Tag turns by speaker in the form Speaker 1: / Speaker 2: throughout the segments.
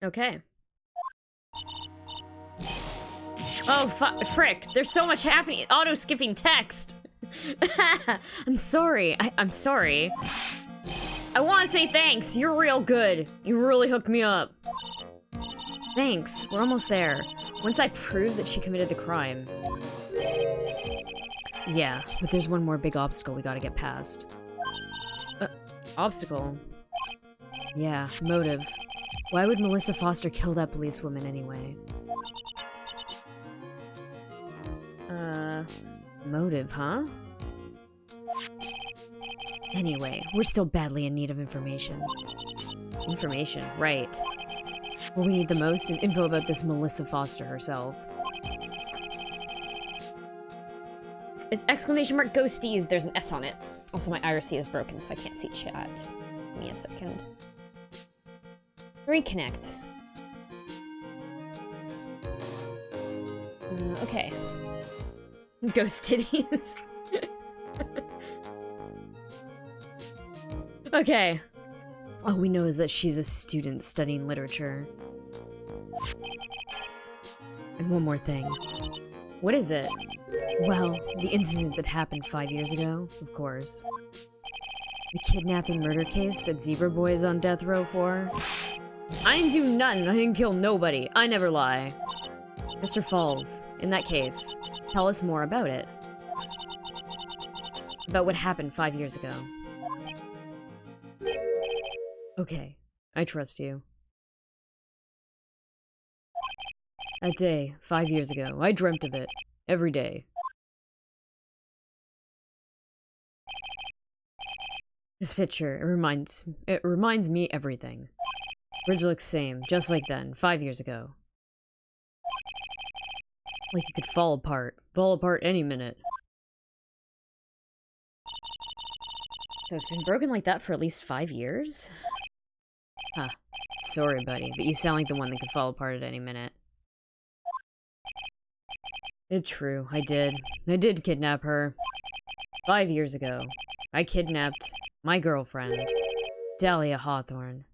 Speaker 1: Okay. Oh, frick. There's so much happening. Auto-skipping text. I'm sorry. I'm sorry. I want to say thanks. You're real good. You really hooked me up. Thanks. We're almost there. Once I prove that she committed the crime. Yeah, but there's one more big obstacle we gotta get past. Obstacle? Yeah, motive. Why would Melissa Foster kill that policewoman anyway? Motive, huh? Anyway, we're still badly in need of information. Information, right. What we need the most is info about this Melissa Foster herself. It's exclamation mark ghosties. There's an S on it. Also, my IRC is broken, so I can't see chat. Give me a second. Reconnect. Okay. Ghost titties. Okay. All we know is that she's a student studying literature. And one more thing. What is it? Well, the incident that happened 5 years ago, of course. The kidnapping murder case that Zebra Boy is on death row for. I didn't do nothing. I didn't kill nobody. I never lie. Mr. Falls, in that case, tell us more about it. About what happened 5 years ago. Okay, I trust you. That day, 5 years ago, I dreamt of it. Every day. This picture, it reminds me everything. Bridge looks same, just like then, 5 years ago. Like it could fall apart any minute. So it's been broken like that for at least 5 years? Huh. Sorry, buddy, but you sound like the one that could fall apart at any minute. It's true, I did. I did kidnap her. 5 years ago. I kidnapped my girlfriend, Dahlia Hawthorne.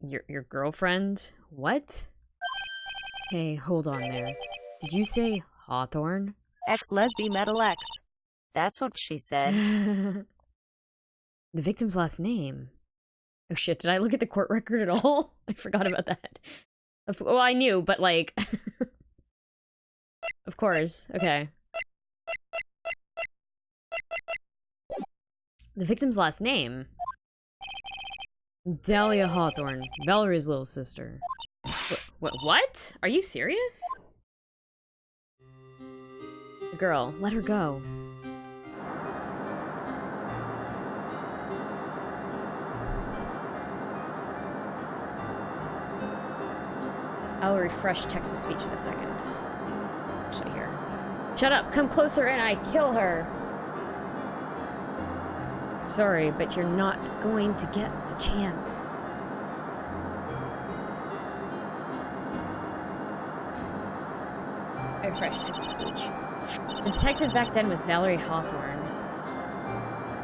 Speaker 1: Your girlfriend? What? Hey, hold on there. Did you say Hawthorne?
Speaker 2: Ex-lesbian metal X. That's what she said.
Speaker 1: The victim's last name. Oh shit, did I look at the court record at all? I forgot about that. Well, I knew, but like... Of course, okay. The victim's last name? Dahlia Hawthorne, Valerie's little sister. What? Are you serious? Girl, let her go. I'll refresh text-to-speech in a second. Actually, here. Shut up! Come closer and I kill her! Sorry, but you're not going to get the chance. I refreshed text-to-speech. The detective back then was Valerie Hawthorne.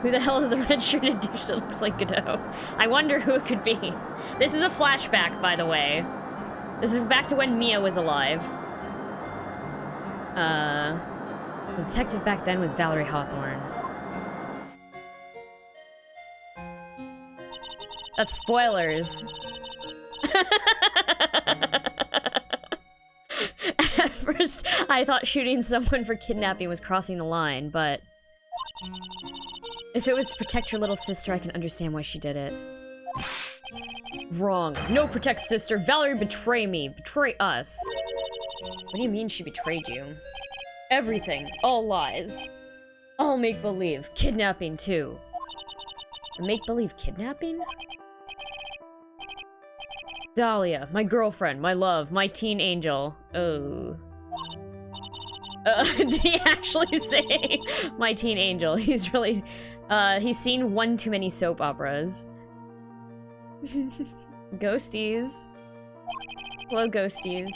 Speaker 1: Who the hell is the red-shirted douche that looks like Godot? I wonder who it could be. This is a flashback, by the way. This is back to when Mia was alive. The detective back then was Valerie Hawthorne. That's spoilers. At first, I thought shooting someone for kidnapping was crossing the line, but... if it was to protect her little sister, I can understand why she did it. Wrong. No protect sister. Valerie betrayed me. Betray us. What do you mean she betrayed you? Everything. All lies. All make-believe. Kidnapping, too. Make-believe kidnapping? Dahlia, my girlfriend, my love, my teen angel. Oh. Did he actually say my teen angel? He's really... he's seen one too many soap operas. Ghosties. Hello, ghosties.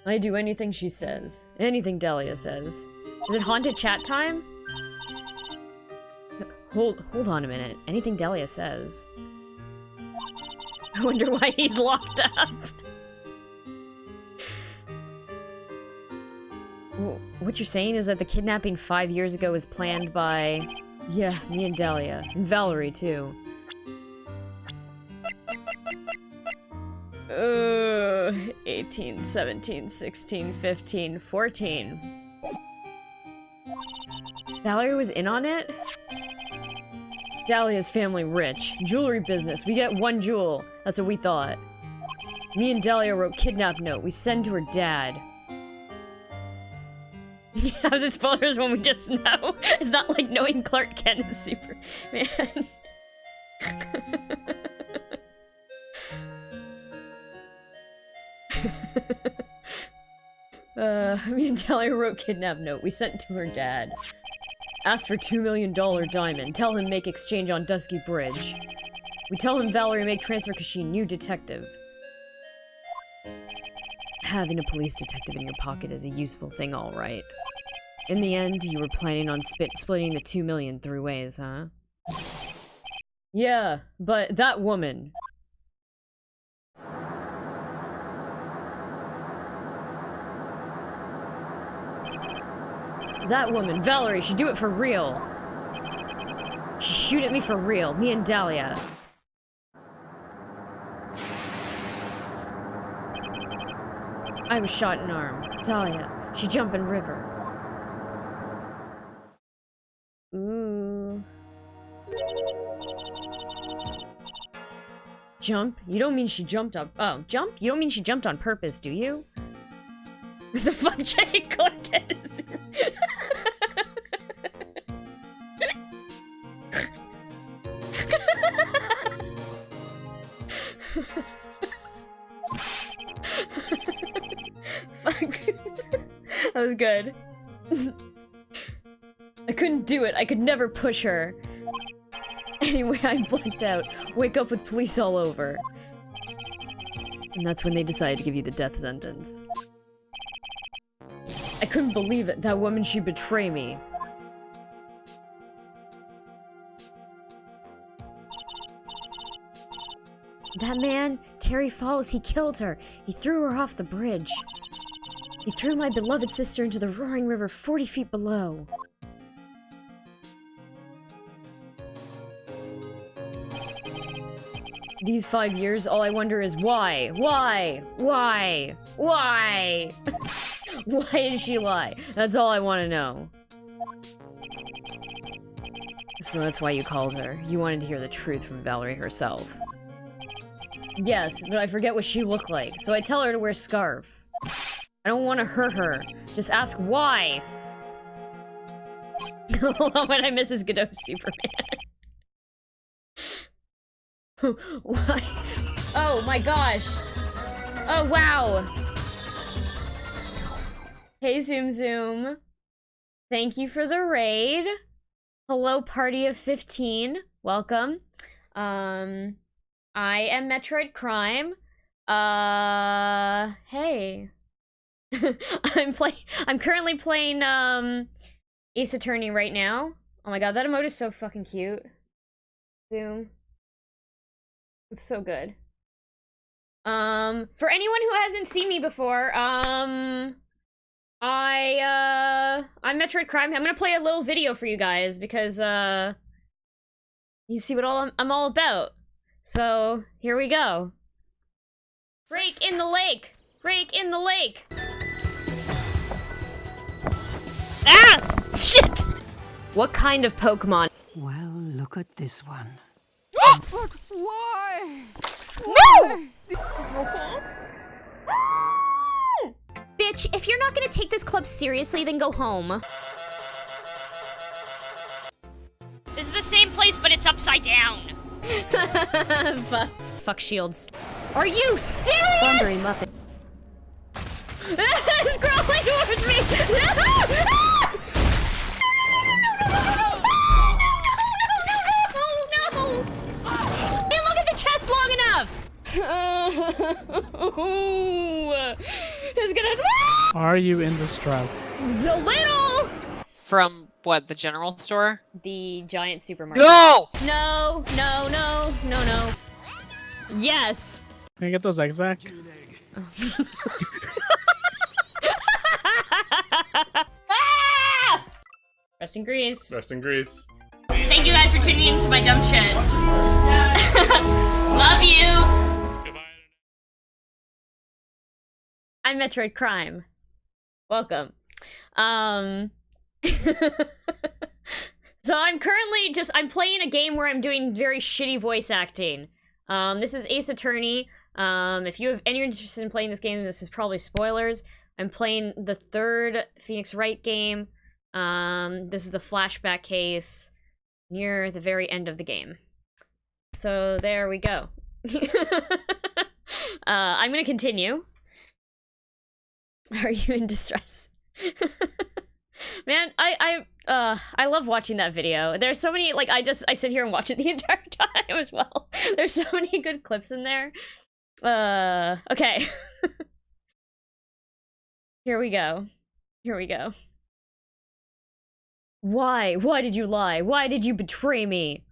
Speaker 1: I do anything she says. Anything Dahlia says. Is it haunted chat time? Hold on a minute. Anything Dahlia says. I wonder why he's locked up. What you're saying is that the kidnapping 5 years ago was planned by... Yeah, me and Dahlia. And Valerie, too. 18, 17, 16, 15, 14. Valerie was in on it? Dahlia's family rich. Jewelry business. We get 1 jewel. That's what we thought. Me and Dahlia wrote kidnap note. We send to her dad. How's it spoilers when we just know? It's not like knowing Clark Kent is Superman. Me and Dahlia wrote kidnap note. We sent to her dad. Asked for $2 million diamond. Tell him make exchange on Dusky Bridge. We tell him Valerie make transfer cause she new detective. Having a police detective in your pocket is a useful thing, alright. In the end, you were planning on splitting the 2 million 3 ways, huh? Yeah, but that woman... That woman, Valerie, she'd do it for real. She'd shoot at me for real, me and Dahlia. I was shot in arm. Dahlia, she jump in river. Ooh. Jump? You don't mean she jumped up. Oh, jump? You don't mean she jumped on purpose, do you? What the fuck, Jay? Clark Kent is... Fuck. That was good. I couldn't do it. I could never push her. Anyway, I blanked out. Wake up with police all over. And that's when they decided to give you the death sentence. I couldn't believe it. That woman, she'd betray me. That man, Terry Falls, he killed her. He threw her off the bridge. He threw my beloved sister into the roaring river 40 feet below. These 5 years, all I wonder is why? Why? Why? Why? Why did she lie? That's all I want to know. So that's why you called her. You wanted to hear the truth from Valerie herself. Yes, but I forget what she looked like, so I tell her to wear a scarf. I don't want to hurt her. Just ask why. When I Mrs. Godot's Superman. Why? Oh my gosh. Oh wow. Hey Zoom Zoom. Thank you for the raid. Hello party of 15. Welcome. I am Metroid Crime. Hey. I'm currently playing Ace Attorney right now. Oh my god, that emote is so fucking cute. Zoom. It's so good. For anyone who hasn't seen me before, I'm Metroid Crime. I'm gonna play a little video for you guys because you see what I'm all about. So here we go. Rake in the lake. Rake in the lake. Ah! Shit! What kind of Pokemon?
Speaker 3: Well, look at this one.
Speaker 4: But why?
Speaker 1: No!
Speaker 5: Bitch, if you're not gonna take this club seriously, then go home.
Speaker 6: This is the same place, but it's upside down.
Speaker 1: Fuck shields.
Speaker 5: Are you serious?
Speaker 1: Thundering Muppet. It's crawling towards me! No! Didn't look at the chest long enough! It's gonna...
Speaker 4: Are you in distress?
Speaker 1: A little!
Speaker 7: From what, the general store?
Speaker 1: The giant supermarket.
Speaker 7: No!
Speaker 1: No, no, no, no, no. Yes!
Speaker 8: Can I get those eggs back?
Speaker 1: Ah! Rest in grease.
Speaker 9: Rest in grease.
Speaker 6: Thank you guys for tuning in to my dumb shit. Love you.
Speaker 9: Goodbye.
Speaker 1: I'm Metroid Crime. Welcome. So I'm currently I'm playing a game where I'm doing very shitty voice acting. This is Ace Attorney. If you have any interest in playing this game, this is probably spoilers. I'm playing the third Phoenix Wright game. This is the flashback case near the very end of the game. So there we go. I'm gonna continue. Are you in distress? Man, I love watching that video. There's so many, like, I sit here and watch it the entire time as well. There's so many good clips in there. Okay. Here we go. Here we go. Why? Why did you lie? Why did you betray me?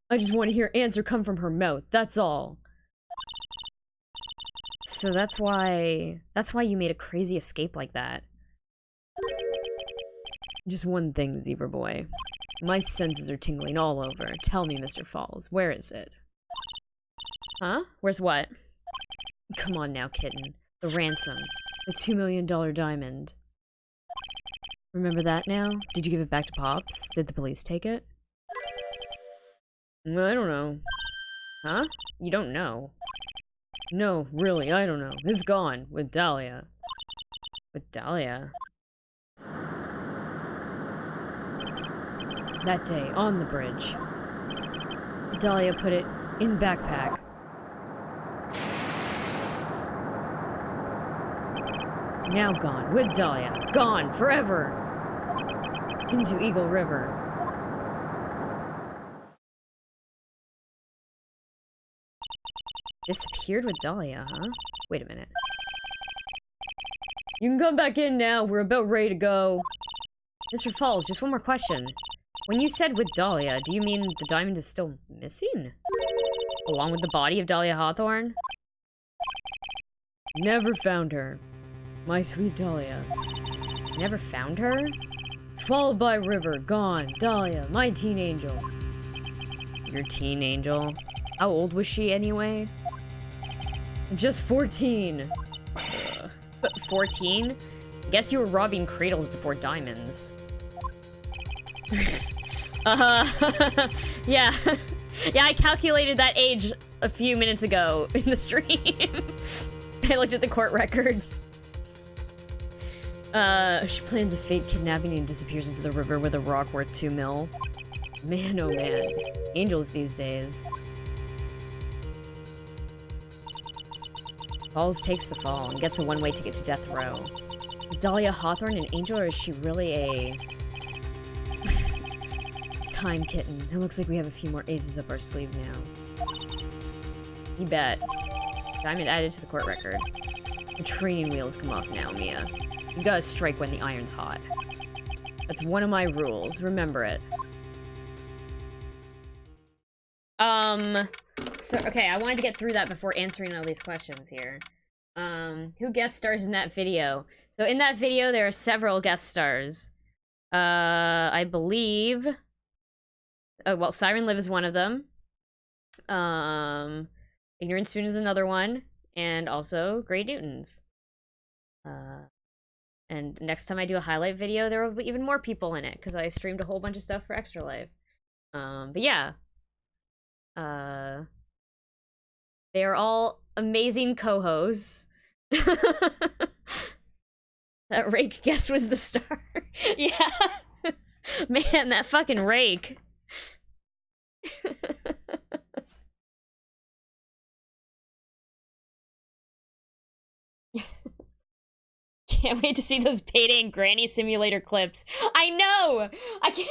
Speaker 1: I just want to hear answer come from her mouth, that's all. So that's why you made a crazy escape like that. Just one thing, Zebra Boy. My senses are tingling all over. Tell me, Mr. Falls, where is it? Huh? Where's what? Come on now, kitten. The ransom. The $2 million diamond. Remember that now? Did you give it back to Pops? Did the police take it? I don't know. Huh? You don't know? No, really, I don't know. It's gone. With Dahlia. With Dahlia? That day, on the bridge. Dahlia put it in backpack. Now gone. With Dahlia. Gone. Forever. Into Eagle River. Disappeared with Dahlia, huh? Wait a minute. You can come back in now. We're about ready to go. Mr. Falls, just one more question. When you said with Dahlia, do you mean the diamond is still missing? Along with the body of Dahlia Hawthorne? Never found her. My sweet Dahlia. Never found her? Swallowed by river, gone. Dahlia, my teen angel. Your teen angel? How old was she anyway? Just 14. 14? Guess you were robbing cradles before diamonds. Yeah. Yeah, I calculated that age a few minutes ago in the stream. I looked at the court record. She plans a fake kidnapping and disappears into the river with a rock worth 2 mil. Man, oh man. Angels these days. Falls takes the fall and gets a one-way ticket to death row. Is Dahlia Hawthorne an angel, or is she really a... It's time, kitten. It looks like we have a few more aces up our sleeve now. You bet. Diamond added to the court record. The training wheels come off now, Mia. You gotta strike when the iron's hot. That's one of my rules. Remember it. So, okay, I wanted to get through that before answering all these questions here. Who guest stars in that video? So in that video, there are several guest stars. I believe... Oh, well, Siren Liv is one of them. Ignorant Spoon is another one. And also, Grey Newtons. And next time I do a highlight video, there will be even more people in it, because I streamed a whole bunch of stuff for Extra Life. But yeah. They are all amazing co-hosts. That Rake guest was the star. Yeah. Man, that fucking Rake. Can't wait to see those Payday and Granny Simulator clips. I know! I can't...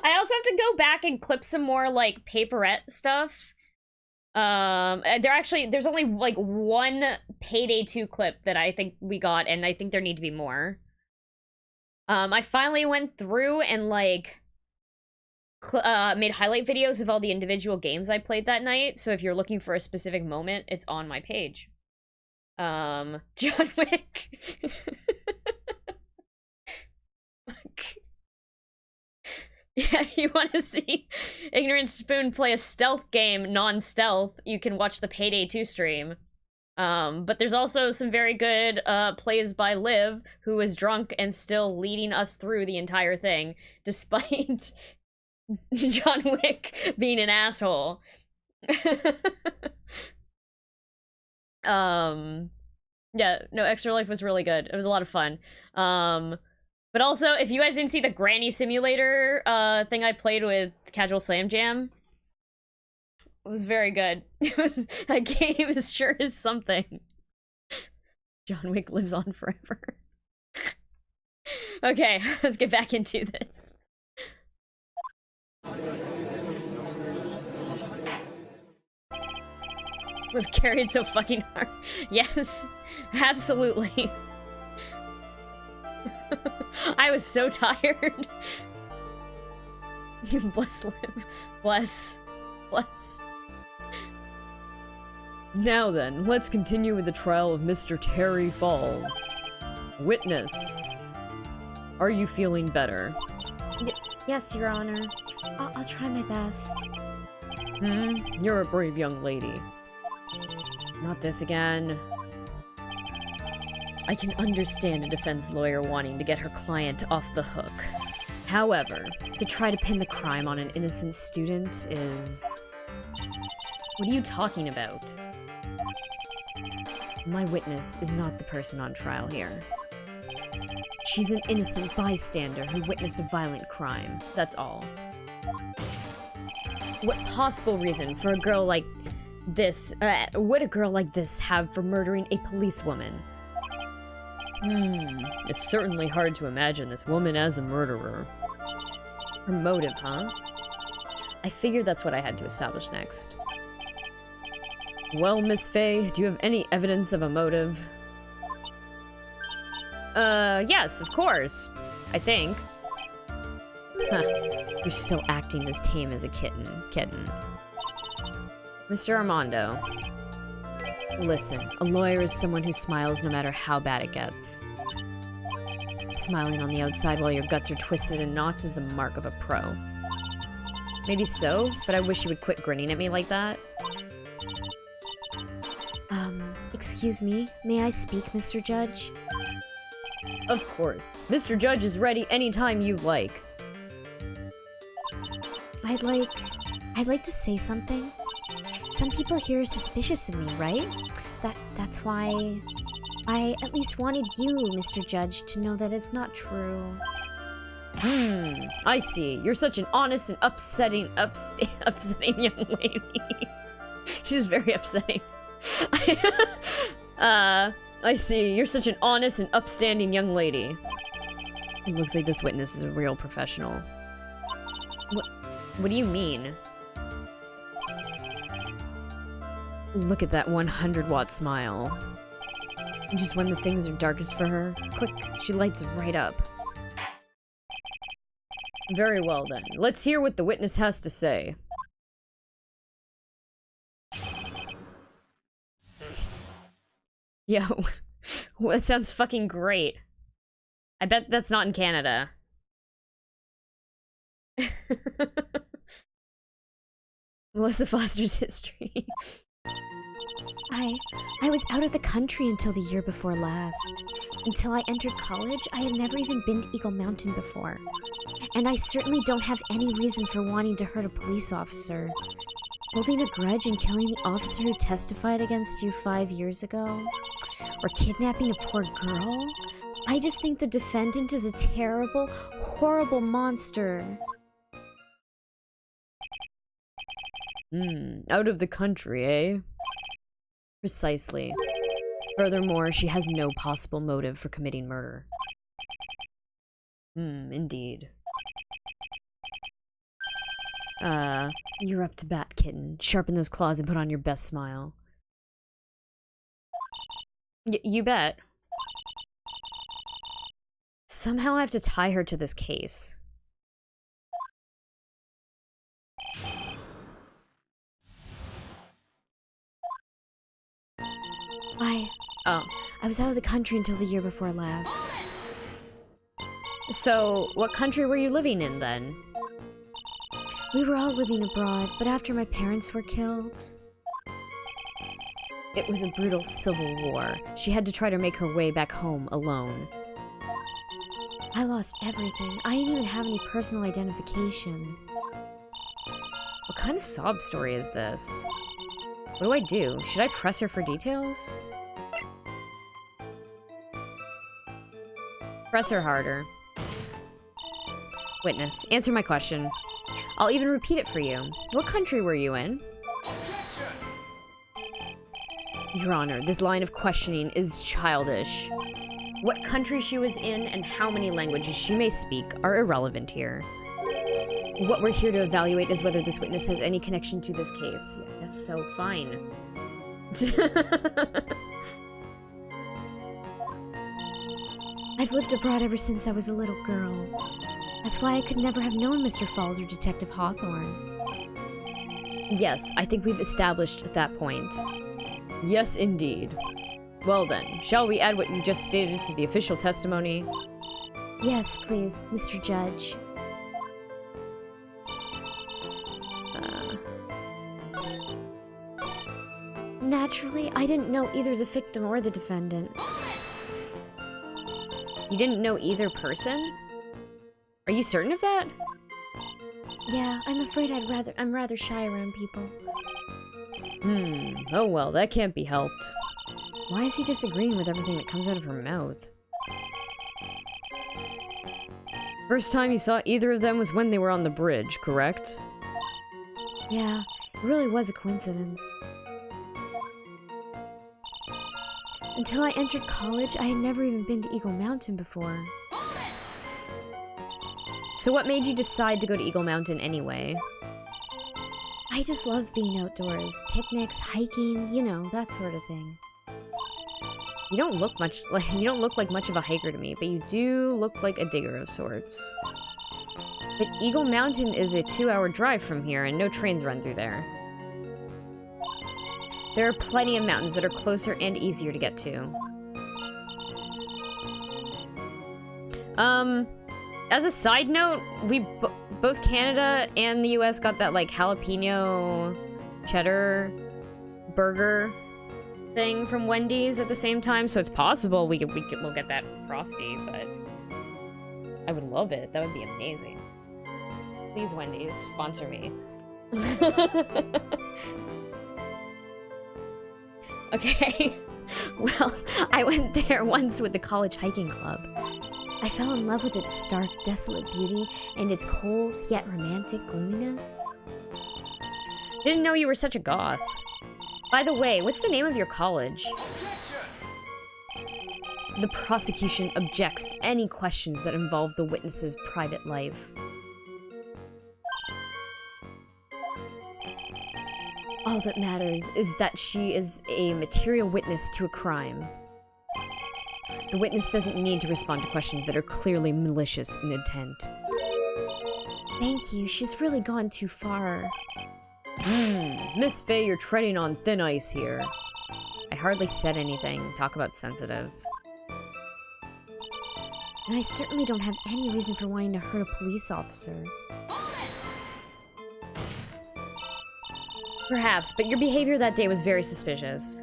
Speaker 1: I also have to go back and clip some more, like, Paperette stuff. There's only, like, one Payday 2 clip that I think we got, and I think there need to be more. I finally went through and, like, made highlight videos of all the individual games I played that night, so if you're looking for a specific moment, it's on my page. John Wick. Yeah, if you want to see Ignorant Spoon play a stealth game, non-stealth, you can watch the Payday 2 stream. But there's also some very good plays by Liv, who is drunk and still leading us through the entire thing, despite John Wick being an asshole. Yeah, no, Extra Life was really good. It was a lot of fun. But also, if you guys didn't see the Granny Simulator thing I played with Casual Slam Jam, it was very good. That game is sure is something. John Wick lives on forever. Okay, let's get back into this. We've carried so fucking hard. Yes, absolutely. I was so tired. Bless Liv. Bless. Bless. Now then, let's continue with the trial of Mr. Terry Falls. Witness. Are you feeling better?
Speaker 5: Yes, Your Honor. I'll try my best.
Speaker 1: You're a brave young lady. Not this again. I can understand a defense lawyer wanting to get her client off the hook. However, to try to pin the crime on an innocent student is... What are you talking about? My witness is not the person on trial here. She's an innocent bystander who witnessed a violent crime, that's all. What possible reason for a girl like this, would a girl like this have for murdering a policewoman? It's certainly hard to imagine this woman as a murderer. Her motive, huh? I figured that's what I had to establish next. Well, Miss Faye, do you have any evidence of a motive? Yes, of course. I think. Huh. You're still acting as tame as a kitten. Mr. Armando. Listen, a lawyer is someone who smiles no matter how bad it gets. Smiling on the outside while your guts are twisted in knots is the mark of a pro. Maybe so, but I wish you would quit grinning at me like that.
Speaker 5: Excuse me, may I speak, Mr. Judge?
Speaker 1: Of course. Mr. Judge is ready anytime you like.
Speaker 5: I'd like to say something. Some people here are suspicious of me, right? That's why I at least wanted you, Mr. Judge, to know that it's not true.
Speaker 1: I see. You're such an honest and upsetting young lady. She's very upsetting. I see. You're such an honest and upstanding young lady. It looks like this witness is a real professional. What do you mean? Look at that 100-watt smile. Just when the things are darkest for her, click, she lights right up. Very well then. Let's hear what the witness has to say. Yo, that sounds fucking great. I bet that's not in Canada. Melissa Foster's history.
Speaker 5: I was out of the country until the year before last. Until I entered college, I had never even been to Eagle Mountain before. And I certainly don't have any reason for wanting to hurt a police officer. Holding a grudge and killing the officer who testified against you 5 years ago? Or kidnapping a poor girl? I just think the defendant is a terrible, horrible monster.
Speaker 1: Out of the country, eh? Precisely. Furthermore, she has no possible motive for committing murder. Indeed. You're up to bat, kitten. Sharpen those claws and put on your best smile. You bet. Somehow I have to tie her to this case. Oh,
Speaker 5: I was out of the country until the year before last.
Speaker 1: so what country were you living in then?
Speaker 5: We were all living abroad, but after my parents were killed...
Speaker 1: It was a brutal civil war. She had to try to make her way back home alone.
Speaker 5: I lost everything. I didn't even have any personal identification.
Speaker 1: What kind of sob story is this? What do I do? Should I press her for details? Press her harder. Witness, answer my question. I'll even repeat it for you. What country were you in? Your Honor, this line of questioning is childish. What country she was in and how many languages she may speak are irrelevant here. What we're here to evaluate is whether this witness has any connection to this case. Yes, so fine.
Speaker 5: I've lived abroad ever since I was a little girl. That's why I could never have known Mr. Falls or Detective Hawthorne.
Speaker 1: Yes, I think we've established that point. Yes, indeed. Well then, shall we add what you just stated to the official testimony?
Speaker 5: Yes, please, Mr. Judge. Naturally, I didn't know either the victim or the defendant.
Speaker 1: You didn't know either person? Are you certain of that?
Speaker 5: Yeah, I'm afraid I'm rather shy around people.
Speaker 1: Oh well, that can't be helped. Why is he just agreeing with everything that comes out of her mouth? First time you saw either of them was when they were on the bridge, correct?
Speaker 5: Yeah, it really was a coincidence. Until I entered college, I had never even been to Eagle Mountain before.
Speaker 1: So what made you decide to go to Eagle Mountain anyway?
Speaker 5: I just love being outdoors. Picnics, hiking, you know, that sort of thing.
Speaker 1: You don't look like much of a hiker to me, but you do look like a digger of sorts. But Eagle Mountain is a 2-hour drive from here, and no trains run through there. There are plenty of mountains that are closer and easier to get to. As a side note, both Canada and the US got that, like, jalapeno cheddar burger thing from Wendy's at the same time, so it's possible we'll get that Frosty, but I would love it. That would be amazing. Please, Wendy's, sponsor me. Okay. Well, I went there once with the college hiking club. I fell in love with its stark, desolate beauty and its cold, yet romantic gloominess. Didn't know you were such a goth. By the way, what's the name of your college? The prosecution objects to any questions that involve the witness's private life. All that matters is that she is a material witness to a crime. The witness doesn't need to respond to questions that are clearly malicious in intent.
Speaker 5: Thank you, she's really gone too far.
Speaker 1: Miss Faye, you're treading on thin ice here. I hardly said anything. Talk about sensitive.
Speaker 5: And I certainly don't have any reason for wanting to hurt a police officer.
Speaker 1: Perhaps, but your behavior that day was very suspicious.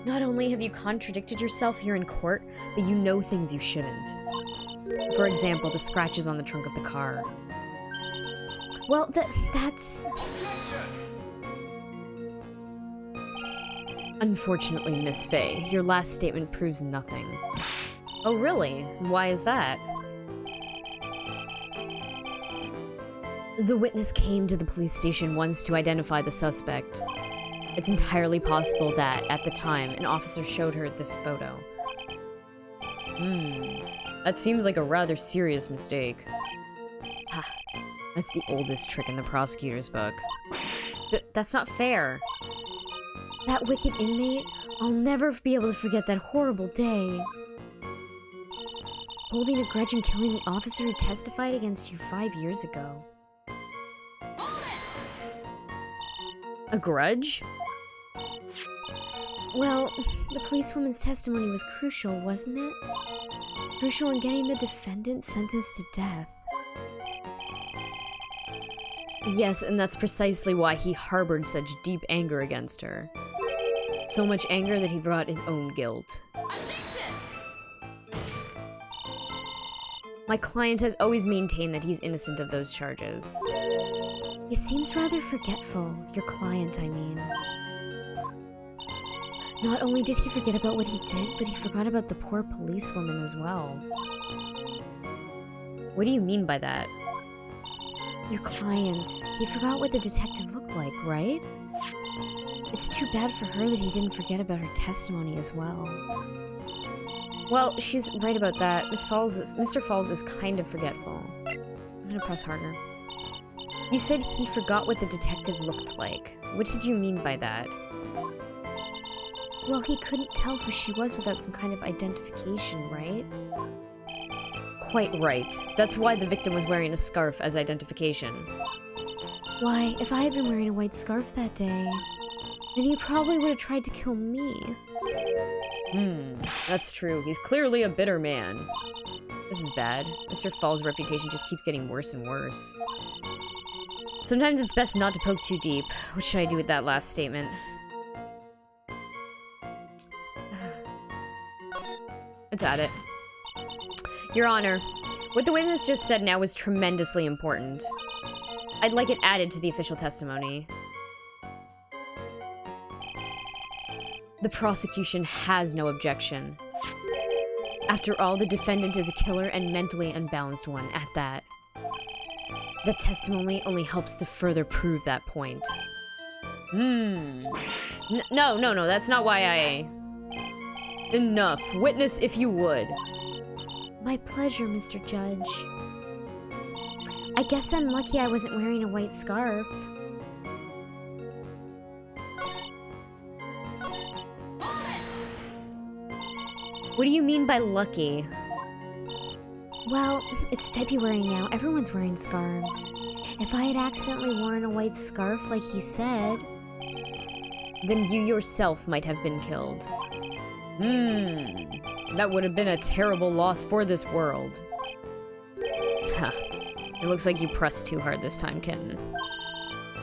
Speaker 1: Not only have you contradicted yourself here in court, but you know things you shouldn't. For example, the scratches on the trunk of the car.
Speaker 5: Well, that's...
Speaker 1: Unfortunately, Miss Faye, your last statement proves nothing. Oh, really? Why is that? The witness came to the police station once to identify the suspect. It's entirely possible that, at the time, an officer showed her this photo. That seems like a rather serious mistake. That's the oldest trick in the prosecutor's book. That's not fair.
Speaker 5: That wicked inmate, I'll never be able to forget that horrible day. Holding a grudge and killing the officer who testified against you 5 years ago.
Speaker 1: A grudge?
Speaker 5: Well, the policewoman's testimony was crucial, wasn't it? Crucial in getting the defendant sentenced to death.
Speaker 1: Yes, and that's precisely why he harbored such deep anger against her. So much anger that he forgot his own guilt. My client has always maintained that he's innocent of those charges.
Speaker 5: He seems rather forgetful, your client, I mean. Not only did he forget about what he did, but he forgot about the poor policewoman as well.
Speaker 1: What do you mean by that?
Speaker 5: Your client, he forgot what the detective looked like, right? It's too bad for her that he didn't forget about her testimony as well.
Speaker 1: Well, she's right about that. Mr. Falls is kind of forgetful. I'm gonna press harder. You said he forgot what the detective looked like. What did you mean by that?
Speaker 5: Well, he couldn't tell who she was without some kind of identification, right?
Speaker 1: Quite right. That's why the victim was wearing a scarf as identification.
Speaker 5: Why, if I had been wearing a white scarf that day, then he probably would have tried to kill me.
Speaker 1: That's true. He's clearly a bitter man. This is bad. Mr. Falls' reputation just keeps getting worse and worse. Sometimes it's best not to poke too deep. What should I do with that last statement? Let's add it. Your Honor, what the witness just said now was tremendously important. I'd like it added to the official testimony. The prosecution has no objection. After all, the defendant is a killer and mentally unbalanced one at that. The testimony only helps to further prove that point. No, that's not why I... Enough. Witness if you would.
Speaker 5: My pleasure, Mr. Judge. I guess I'm lucky I wasn't wearing a white scarf.
Speaker 1: What do you mean by lucky?
Speaker 5: Well, it's February now. Everyone's wearing scarves. If I had accidentally worn a white scarf like he said...
Speaker 1: Then you yourself might have been killed. That would have been a terrible loss for this world. Huh. It looks like you pressed too hard this time, kitten.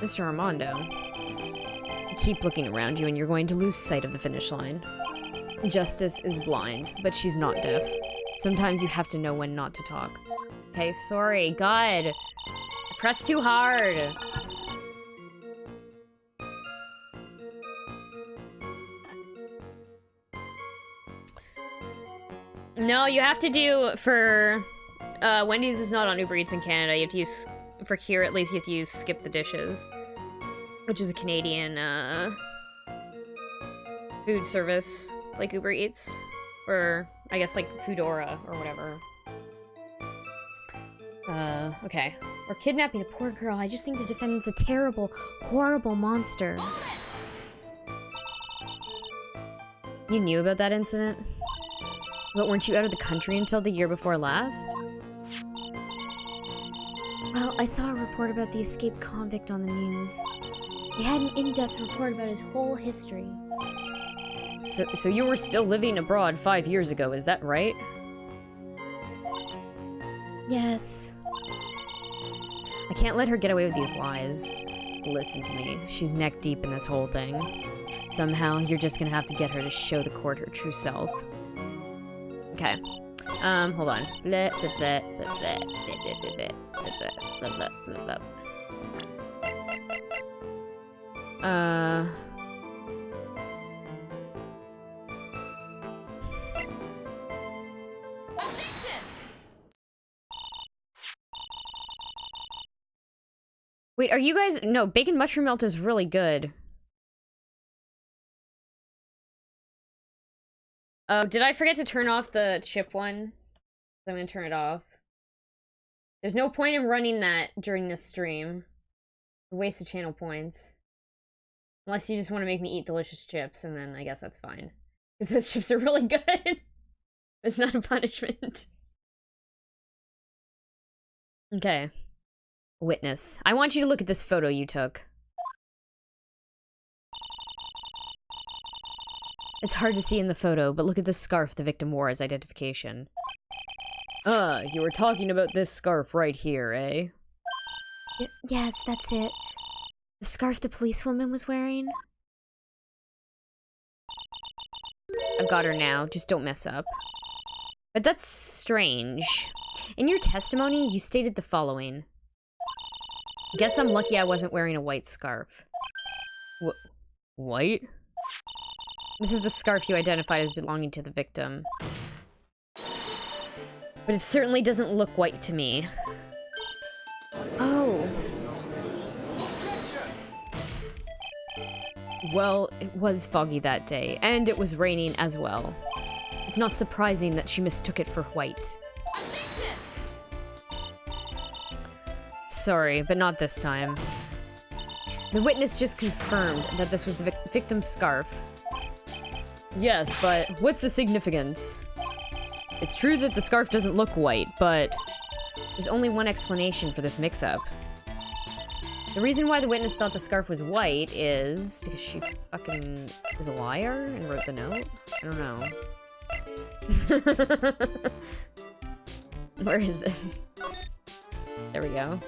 Speaker 1: Mr. Armando. Keep looking around you and you're going to lose sight of the finish line. Justice is blind, but she's not deaf. Sometimes you have to know when not to talk. Okay, sorry. God. I pressed too hard. No, you have to do for... Wendy's is not on Uber Eats in Canada. You have to use... For here, at least, you have to use Skip the Dishes. Which is a Canadian, food service. Like Uber Eats. Or, I guess, like Foodora, or whatever. Okay.
Speaker 5: Or kidnapping a poor girl. I just think the defendant's a terrible, horrible monster.
Speaker 1: You knew about that incident? But weren't you out of the country until the year before last?
Speaker 5: Well, I saw a report about the escaped convict on the news. They had an in-depth report about his whole history.
Speaker 1: So you were still living abroad 5 years ago, is that right?
Speaker 5: Yes.
Speaker 1: I can't let her get away with these lies. Listen to me. She's neck deep in this whole thing. Somehow, you're just gonna have to get her to show the court her true self. Okay. Hold on. Wait, are you guys... No, bacon mushroom melt is really good. Oh, did I forget to turn off the chip one? I'm gonna turn it off. There's no point in running that during this stream. It's a waste of channel points. Unless you just want to make me eat delicious chips, and then I guess that's fine. Because those chips are really good. It's not a punishment. Okay. Witness. I want you to look at this photo you took. It's hard to see in the photo, but look at this scarf the victim wore as identification. You were talking about this scarf right here, eh?
Speaker 5: Yes, that's it. The scarf the policewoman was wearing?
Speaker 1: I've got her now, just don't mess up. But that's strange. In your testimony, you stated the following. Guess I'm lucky I wasn't wearing a white scarf. White? This is the scarf you identified as belonging to the victim. But it certainly doesn't look white to me. Oh. Well, it was foggy that day, and it was raining as well. It's not surprising that she mistook it for white. Sorry, but not this time. The witness just confirmed that this was the victim's scarf. Yes, but what's the significance? It's true that the scarf doesn't look white, but there's only one explanation for this mix-up. The reason why the witness thought the scarf was white is because she fucking is a liar and wrote the note? I don't know. Where is this? There we go.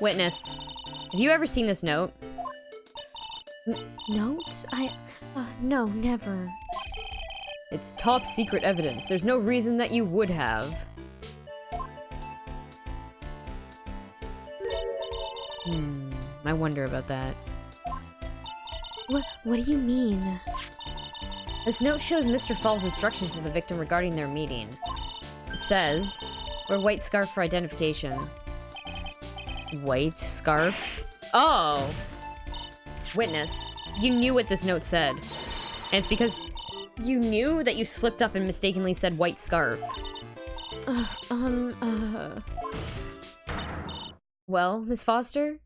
Speaker 1: Witness, have you ever seen this note?
Speaker 5: Note? No, never.
Speaker 1: It's top secret evidence. There's no reason that you would have. I wonder about that.
Speaker 5: What do you mean?
Speaker 1: This note shows Mr. Fall's instructions to the victim regarding their meeting. It says, wear white scarf for identification. White scarf? Oh! Witness, you knew what this note said. And it's because you knew that you slipped up and mistakenly said white scarf. Well, Miss Foster?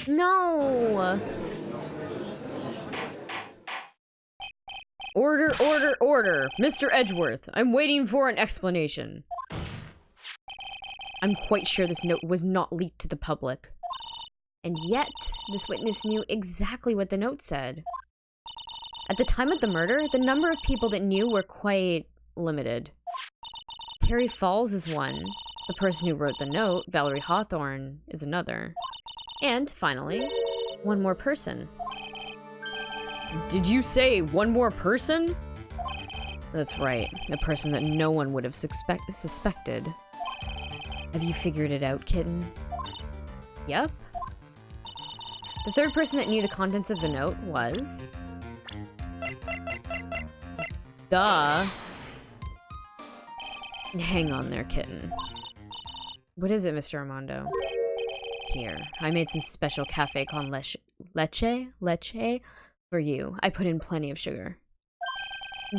Speaker 5: No!
Speaker 1: Order, order, order! Mr. Edgeworth, I'm waiting for an explanation. I'm quite sure this note was not leaked to the public. And yet, this witness knew exactly what the note said. At the time of the murder, the number of people that knew were quite limited. Terry Falls is one. The person who wrote the note, Valerie Hawthorne, is another. And, finally, one more person. Did you say one more person? That's right, the person that no one would have suspected. Have you figured it out, kitten? Yep. The third person that knew the contents of the note was... Duh. Hang on there, kitten. What is it, Mr. Armando? Here, I made some special cafe con leche for you. I put in plenty of sugar.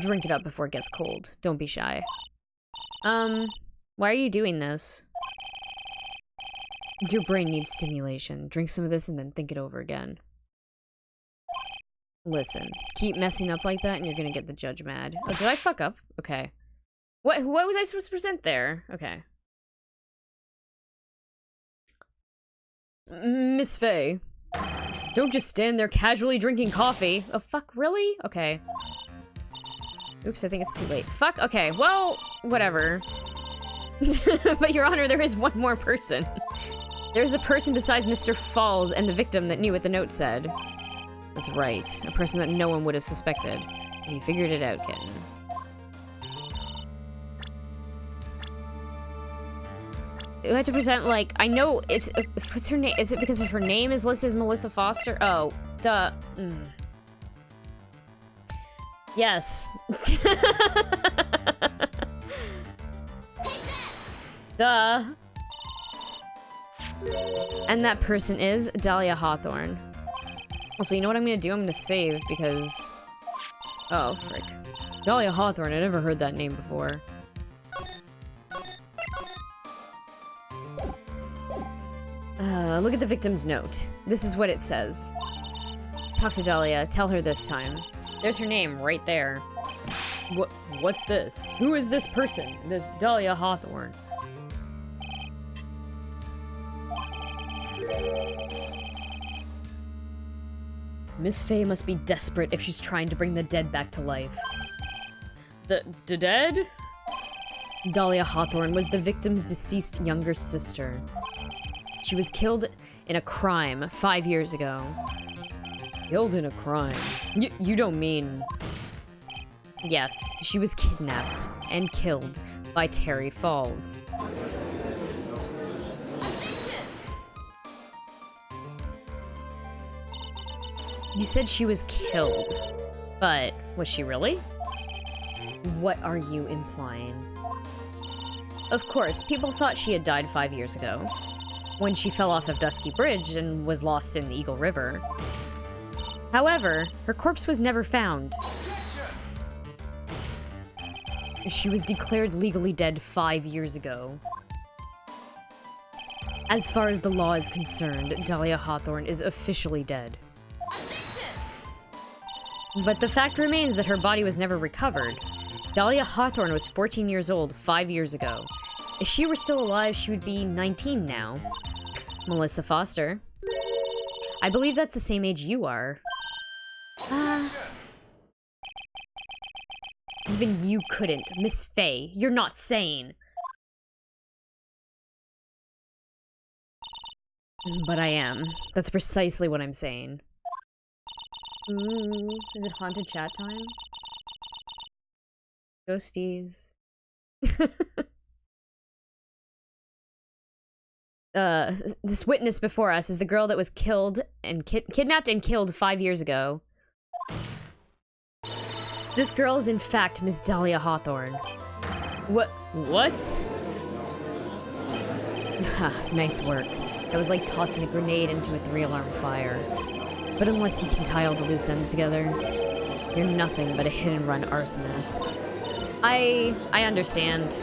Speaker 1: Drink it up before it gets cold. Don't be shy. Why are you doing this? Your brain needs stimulation. Drink some of this and then think it over again. Listen, keep messing up like that and you're gonna get the judge mad. Oh, did I fuck up? Okay. What was I supposed to present there? Okay. Miss Faye. Don't just stand there casually drinking coffee. Oh, fuck, really? Okay. Oops, I think it's too late. Fuck, okay, well, whatever. But, Your Honor, there is one more person. There's a person besides Mr. Falls and the victim that knew what the note said. That's right, a person that no one would have suspected. And you figured it out, kitten. You have to present, like, I know it's... what's her name? Is it because of her name is listed as Melissa Foster? Oh, duh. Yes. Duh. And that person is Dahlia Hawthorne. Also, you know what I'm gonna do? I'm gonna save because... Oh, frick. Dahlia Hawthorne, I never heard that name before. Look at the victim's note. This is what it says. Talk to Dahlia, tell her this time. There's her name, right there. What's this? Who is this person? This Dahlia Hawthorne. Miss Faye must be desperate if she's trying to bring the dead back to life. The dead? Dahlia Hawthorne was the victim's deceased younger sister. She was killed in a crime 5 years ago. Killed in a crime? You don't mean... Yes, she was kidnapped and killed by Terry Falls. You said she was killed, but was she really? What are you implying? Of course, people thought she had died 5 years ago, when she fell off of Dusky Bridge and was lost in the Eagle River. However, her corpse was never found. She was declared legally dead 5 years ago. As far as the law is concerned, Dahlia Hawthorne is officially dead. But the fact remains that her body was never recovered. Dahlia Hawthorne was 14 years old 5 years ago. If she were still alive, she would be 19 now. Melissa Foster. I believe that's the same age you are. Even you couldn't. Miss Faye, you're not sane. But I am. That's precisely what I'm saying. Ooh, is it haunted chat time? Ghosties. This witness before us is the girl that was killed and kidnapped and killed 5 years ago. This girl is in fact Miss Dahlia Hawthorne. What? Nice work. That was like tossing a grenade into a 3-alarm fire. But unless you can tie all the loose ends together, you're nothing but a hit-and-run arsonist. I understand.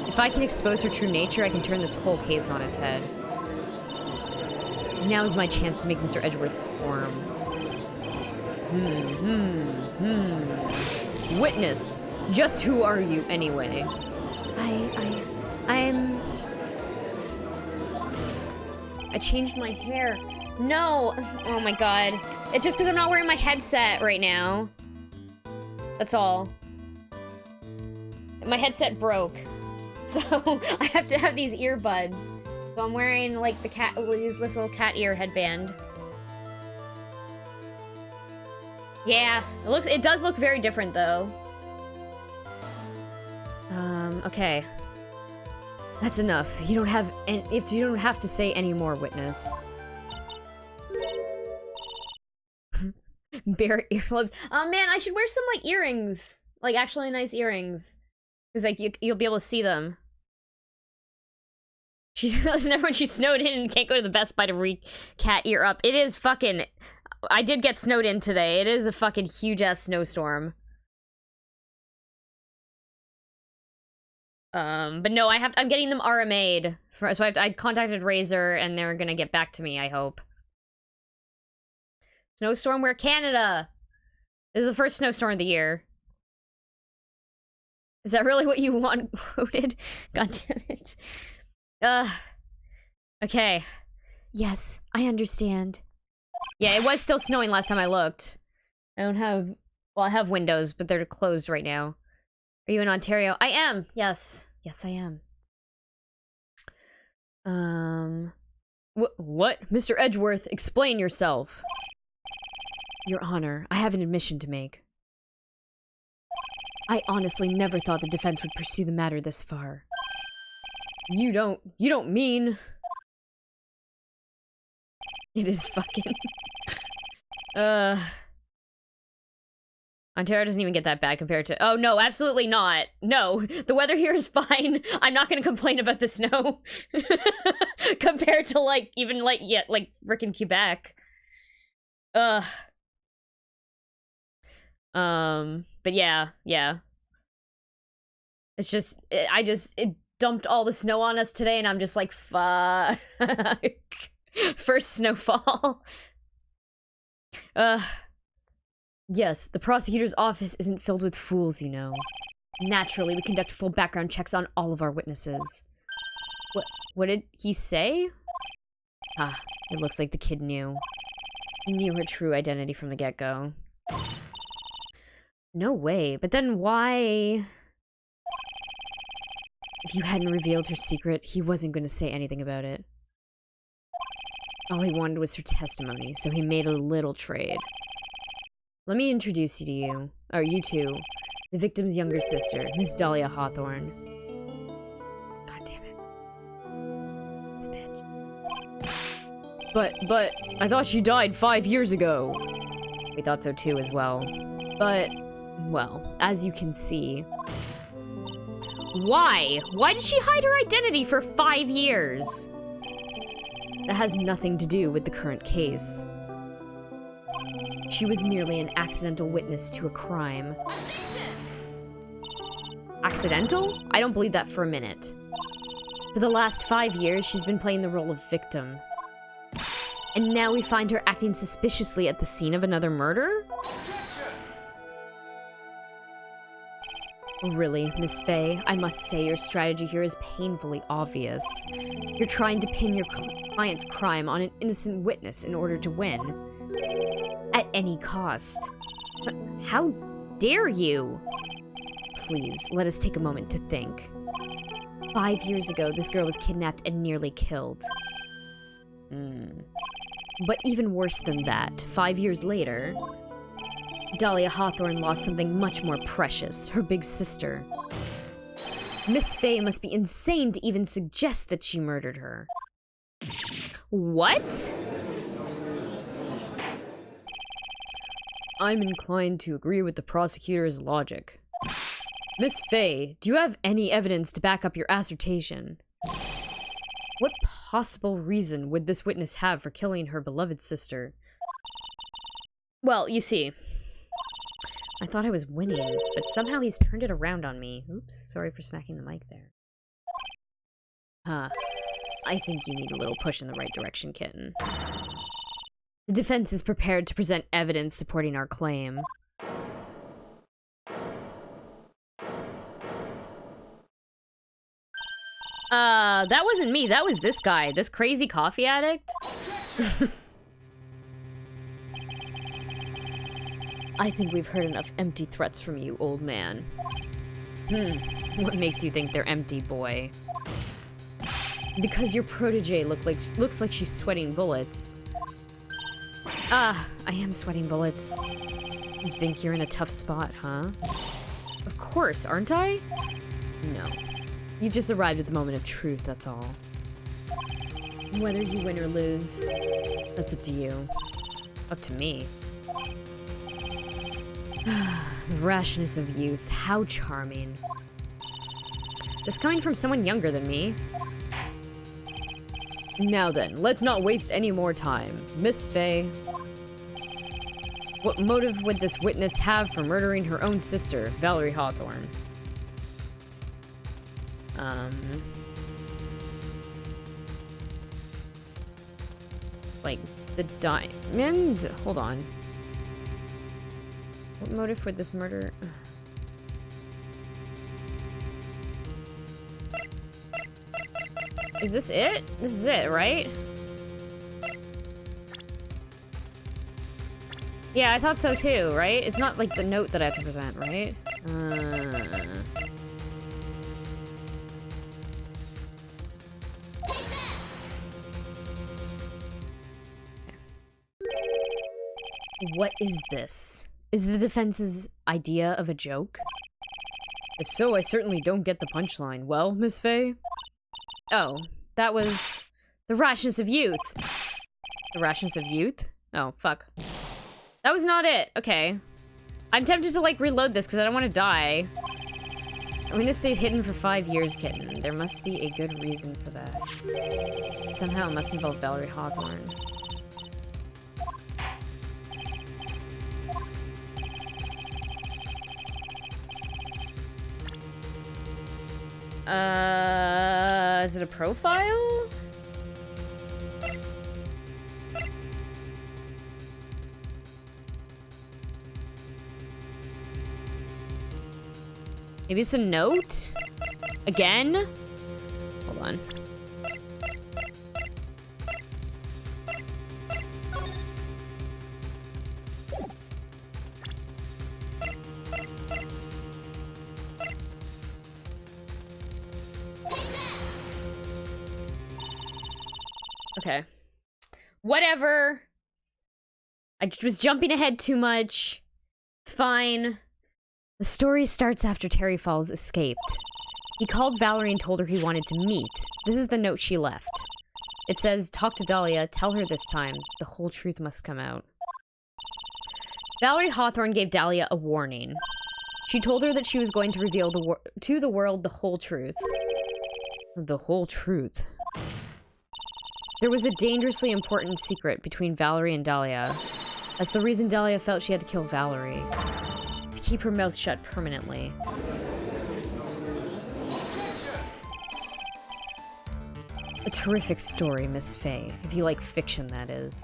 Speaker 1: If I can expose her true nature, I can turn this whole case on its head. Now is my chance to make Mr. Edgeworth squirm. Witness, just who are you anyway? I changed my hair. No! Oh my god. It's just because I'm not wearing my headset right now. That's all. My headset broke. So, I have to have these earbuds. So I'm wearing, like, this little cat ear headband. Yeah, it does look very different, though. Okay. That's enough. You don't have to say any more, witness. Bare earlobes. Oh man, I should wear some, like, earrings. Like, actually nice earrings. Because, like, you'll be able to see them. Listen, when she's snowed in and can't go to the Best Buy to re-cat ear up. It is fucking... I did get snowed in today. It is a fucking huge-ass snowstorm. But no, I'm getting them RMA'd. So I contacted Razer, and they're gonna get back to me, I hope. Snowstorm, we're Canada! This is the first snowstorm of the year. Is that really what you want quoted? God damn it. Okay.
Speaker 5: Yes, I understand.
Speaker 1: Yeah, it was still snowing last time I looked. I don't have... Well, I have windows, but they're closed right now. Are you in Ontario? I am! Yes. Yes, I am. What? Mr. Edgeworth, explain yourself. Your Honor, I have an admission to make. I honestly never thought the defense would pursue the matter this far. You don't mean... It is fucking... Ontario doesn't even get that bad compared to... Oh, no, absolutely not. No, the weather here is fine. I'm not gonna complain about the snow. Compared to, like, even, like, yeah, like, frickin' Quebec. But yeah. It's just, it dumped all the snow on us today, and I'm just like, fuck. First snowfall. Yes, the prosecutor's office isn't filled with fools, you know. Naturally, we conduct full background checks on all of our witnesses. What did he say? Ah, it looks like the kid knew. He knew her true identity from the get-go. No way, but then why... If you hadn't revealed her secret, he wasn't going to say anything about it. All he wanted was her testimony, so he made a little trade. Let me introduce you two. The victim's younger sister, Miss Dahlia Hawthorne. God damn it. This bitch. But, I thought she died 5 years ago. We thought so too as well. But, well, as you can see... Why? Why did she hide her identity for 5 years? That has nothing to do with the current case. She was merely an accidental witness to a crime. Accidental? I don't believe that for a minute. For the last 5 years, she's been playing the role of victim. And now we find her acting suspiciously at the scene of another murder? Really, Miss Faye, I must say your strategy here is painfully obvious. You're trying to pin your client's crime on an innocent witness in order to win. At any cost. But how dare you? Please, let us take a moment to think. 5 years ago, this girl was kidnapped and nearly killed. But even worse than that, 5 years later... Dahlia Hawthorne lost something much more precious, her big sister. Miss Faye must be insane to even suggest that she murdered her. What? I'm inclined to agree with the prosecutor's logic. Miss Faye, do you have any evidence to back up your assertion? What possible reason would this witness have for killing her beloved sister? Well, you see... I thought I was winning, but somehow he's turned it around on me. Oops, sorry for smacking the mic there. I think you need a little push in the right direction, kitten. The defense is prepared to present evidence supporting our claim. That wasn't me, that was this guy, this crazy coffee addict. I think we've heard enough empty threats from you, old man. What makes you think they're empty, boy? Because your protege looks like she's sweating bullets. I am sweating bullets. You think you're in a tough spot, huh? Of course, aren't I? No. You've just arrived at the moment of truth, that's all. Whether you win or lose, that's up to you. Up to me. The rashness of youth, how charming. This coming from someone younger than me. Now then, let's not waste any more time. Miss Faye, what motive would this witness have for murdering her own sister, Valerie Hawthorne? Like, the diamond? Hold on. What motive would this murder... Is this it? This is it, right? Yeah, I thought so too, right? It's not like the note that I have to present, right? What is this? Is the defense's idea of a joke? If so, I certainly don't get the punchline. Well, Miss Faye? Oh, that was the rashness of youth. The rashness of youth? Oh, fuck. That was not it. Okay. I'm tempted to, like, reload this because I don't want to die. I'm gonna stay hidden for 5 years, kitten. There must be a good reason for that. Somehow it must involve Valerie Hawthorne. Is it a profile? Maybe it's a note? Again? Hold on. Okay. Whatever. I was jumping ahead too much. It's fine. The story starts after Terry Falls escaped. He called Valerie and told her he wanted to meet. This is the note she left. It says, "Talk to Dahlia, tell her this time. The whole truth must come out." Valerie Hawthorne gave Dahlia a warning. She told her that she was going to reveal to the world the whole truth. The whole truth. There was a dangerously important secret between Valerie and Dahlia. That's the reason Dahlia felt she had to kill Valerie. To keep her mouth shut permanently. A terrific story, Miss Faye. If you like fiction, that is.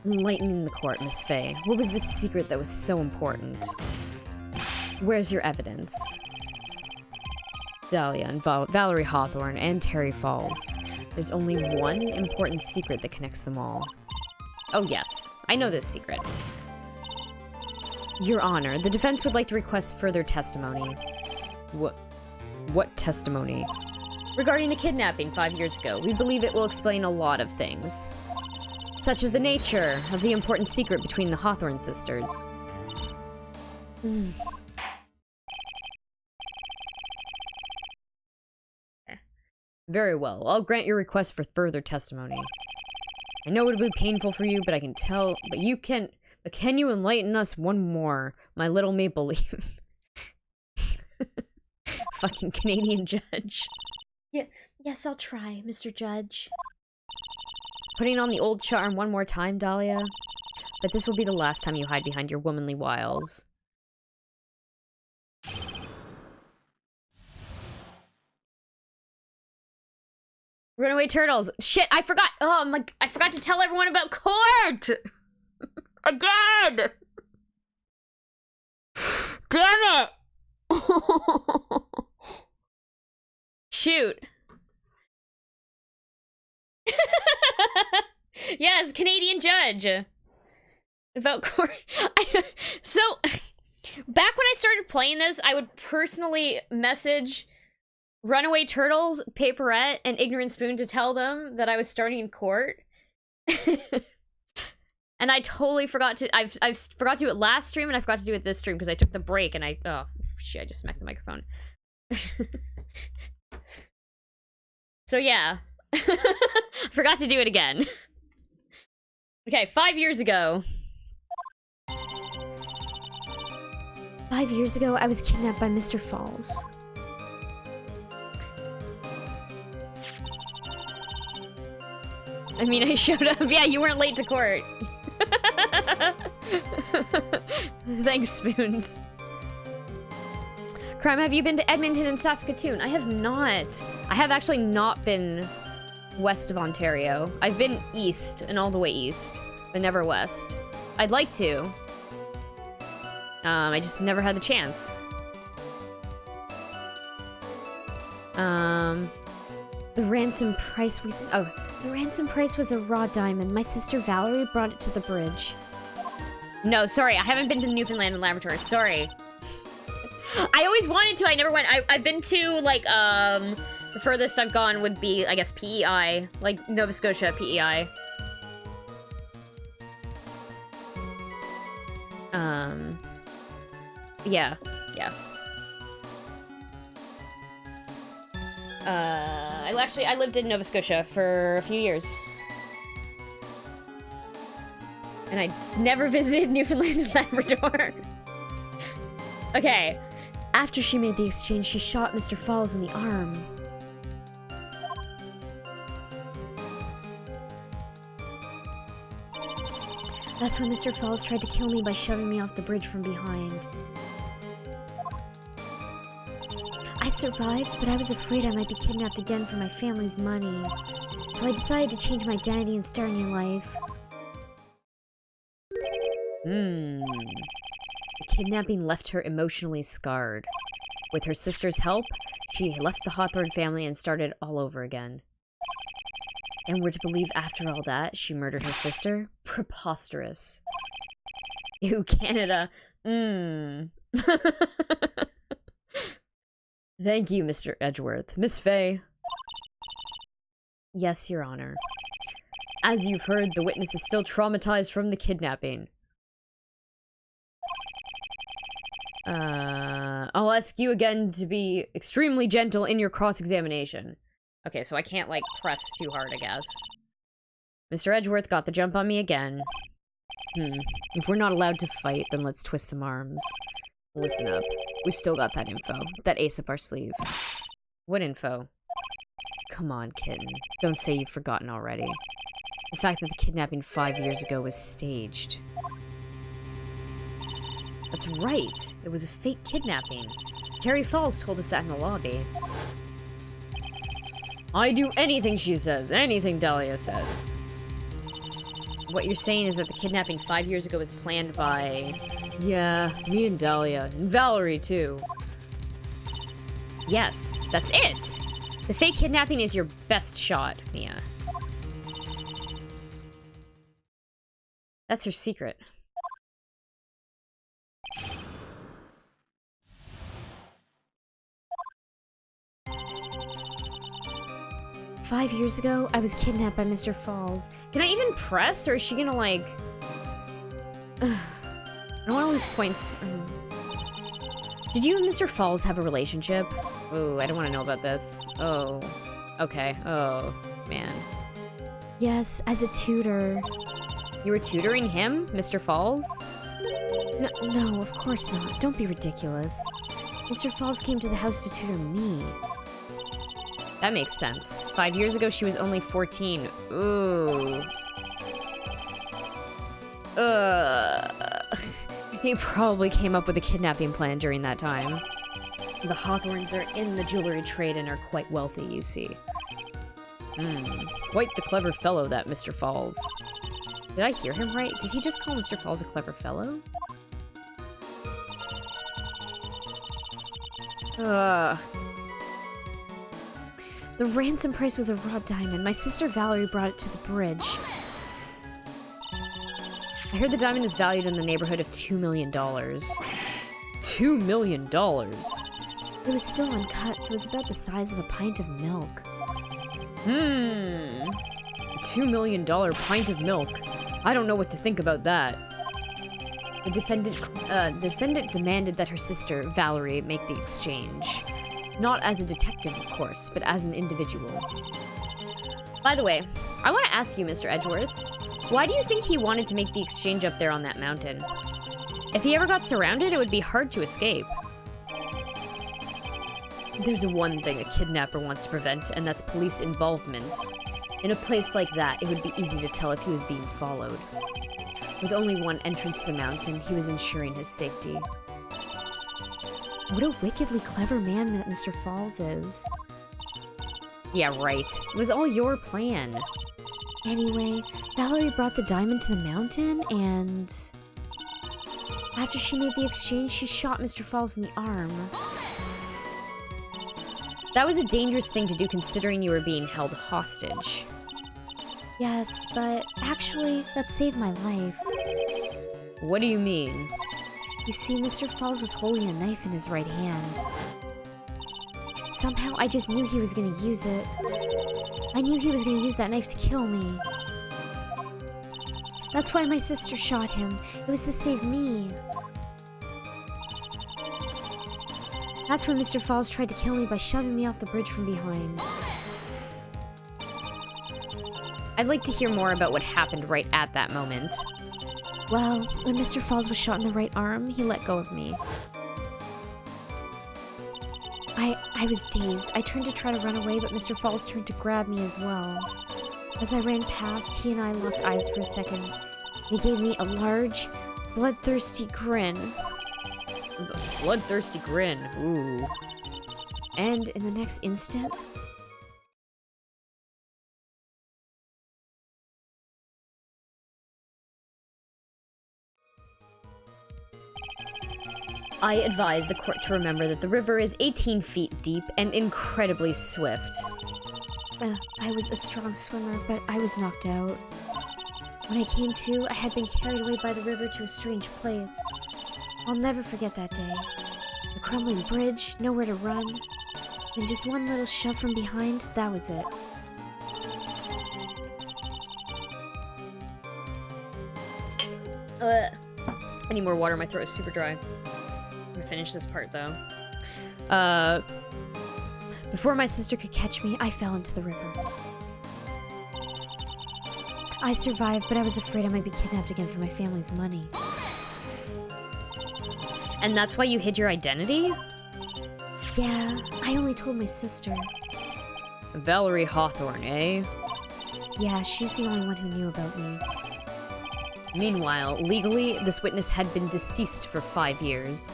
Speaker 1: Enlightening the court, Miss Faye. What was the secret that was so important? Where's your evidence? Dahlia and Valerie Hawthorne and Terry Falls. There's only one important secret that connects them all. Oh yes, I know this secret. Your Honor, the defense would like to request further testimony. What testimony? Regarding the kidnapping 5 years ago, we believe it will explain a lot of things. Such as the nature of the important secret between the Hawthorne sisters. Very well, I'll grant your request for further testimony. I know it would be painful for you, but I can tell, but can you enlighten us one more, my little maple leaf? Fucking Canadian judge.
Speaker 5: Yes, I'll try, Mr. Judge.
Speaker 1: Putting on the old charm one more time, Dahlia. But this will be the last time you hide behind your womanly wiles. Runaway turtles. Shit, I forgot. Oh my, I forgot to tell everyone about court. Again. Damn it. Shoot. Yes, Canadian judge. About court. So, back when I started playing this, I would personally message Runaway Turtles, Paperette, and Ignorant Spoon to tell them that I was starting in court. And I totally forgot to, I forgot to do it last stream, and I forgot to do it this stream because I took the break and oh, shit, I just smacked the microphone. So yeah. Forgot to do it again. Okay, 5 years ago.
Speaker 5: 5 years ago, I was kidnapped by Mr. Falls.
Speaker 1: I mean, I showed up. Yeah, you weren't late to court. Thanks, Spoons. Crime, have you been to Edmonton and Saskatoon? I have not. I have actually not been west of Ontario. I've been east and all the way east, but never west. I'd like to. I just never had the chance.
Speaker 5: The ransom price was... Oh, the ransom price was a raw diamond. My sister Valerie brought it to the bridge.
Speaker 1: No, sorry, I haven't been to Newfoundland and Labrador. Sorry. I always wanted to, I never went. I've been to, like, the furthest I've gone would be, I guess, PEI. Like, Nova Scotia, PEI. Yeah. I lived in Nova Scotia for a few years. And I never visited Newfoundland and Labrador. Okay.
Speaker 5: After she made the exchange, she shot Mr. Falls in the arm. That's when Mr. Falls tried to kill me by shoving me off the bridge from behind. I I survived, but I was afraid I might be kidnapped again for my family's money. So I decided to change my identity and start a new life.
Speaker 1: The kidnapping left her emotionally scarred. With her sister's help, she left the Hawthorne family and started all over again. And we're to believe after all that, she murdered her sister? Preposterous. Ew, Canada. Thank you, Mr. Edgeworth. Miss Faye. Yes, Your Honor. As you've heard, the witness is still traumatized from the kidnapping. I'll ask you again to be extremely gentle in your cross-examination. Okay, so I can't, like, press too hard, I guess. Mr. Edgeworth got the jump on me again. If we're not allowed to fight, then let's twist some arms. Listen up. We've still got that info. That ace up our sleeve. What info? Come on, kitten. Don't say you've forgotten already. The fact that the kidnapping 5 years ago was staged. That's right. It was a fake kidnapping. Terry Falls told us that in the lobby. I do anything she says. Anything Dahlia says. What you're saying is that the kidnapping 5 years ago was planned by... Yeah, me and Dahlia. And Valerie, too. Yes, that's it! The fake kidnapping is your best shot, Mia. That's her secret.
Speaker 5: "5 years ago, I was kidnapped by Mr. Falls."
Speaker 1: Can I even press, or is she gonna, like... I don't want to lose points. Did you and Mr. Falls have a relationship? Ooh, I don't want to know about this. Oh. Okay. Oh, man.
Speaker 5: Yes, as a tutor.
Speaker 1: You were tutoring him, Mr. Falls?
Speaker 5: No, of course not. Don't be ridiculous. Mr. Falls came to the house to tutor me.
Speaker 1: That makes sense. 5 years ago, she was only 14. Ooh. He probably came up with a kidnapping plan during that time. The Hawthorns are in the jewelry trade and are quite wealthy, you see. Quite the clever fellow, that Mr. Falls. Did I hear him right? Did he just call Mr. Falls a clever fellow?
Speaker 5: The ransom price was a raw diamond. My sister Valerie brought it to the bridge.
Speaker 1: I heard the diamond is valued in the neighborhood of $2 million. $2 million?
Speaker 5: It was still uncut, so it was about the size of a pint of milk.
Speaker 1: A $2 million pint of milk. I don't know what to think about that. The defendant demanded that her sister, Valerie, make the exchange. Not as a detective, of course, but as an individual. By the way, I want to ask you, Mr. Edgeworth, why do you think he wanted to make the exchange up there on that mountain? If he ever got surrounded, it would be hard to escape. There's one thing a kidnapper wants to prevent, and that's police involvement. In a place like that, it would be easy to tell if he was being followed. With only one entrance to the mountain, he was ensuring his safety.
Speaker 5: What a wickedly clever man that Mr. Falls is.
Speaker 1: Yeah, right. It was all your plan.
Speaker 5: Anyway, Valerie brought the diamond to the mountain, and... after she made the exchange, she shot Mr. Falls in the arm.
Speaker 1: That was a dangerous thing to do considering you were being held hostage.
Speaker 5: Yes, but actually, that saved my life.
Speaker 1: What do you mean?
Speaker 5: You see, Mr. Falls was holding a knife in his right hand. Somehow, I just knew he was gonna use it. I knew he was gonna use that knife to kill me. That's why my sister shot him. It was to save me. That's when Mr. Falls tried to kill me by shoving me off the bridge from behind.
Speaker 1: I'd like to hear more about what happened right at that moment.
Speaker 5: Well, when Mr. Falls was shot in the right arm, he let go of me. I was dazed. I turned to try to run away, but Mr. Falls turned to grab me as well. As I ran past, he and I locked eyes for a second. He gave me a large, bloodthirsty grin.
Speaker 1: Bloodthirsty grin, ooh. And in the next instant... I advise the court to remember that the river is 18 feet deep and incredibly swift.
Speaker 5: I was a strong swimmer, but I was knocked out. When I came to, I had been carried away by the river to a strange place. I'll never forget that day. A crumbling bridge, nowhere to run, and just one little shove from behind, that was it.
Speaker 1: I need more water, my throat is super dry. I'm gonna finish this part, though.
Speaker 5: Before my sister could catch me, I fell into the river. I survived, but I was afraid I might be kidnapped again for my family's money.
Speaker 1: And that's why you hid your identity?
Speaker 5: Yeah, I only told my sister.
Speaker 1: Valerie Hawthorne, eh?
Speaker 5: Yeah, she's the only one who knew about me.
Speaker 1: Meanwhile, legally, this witness had been deceased for 5 years.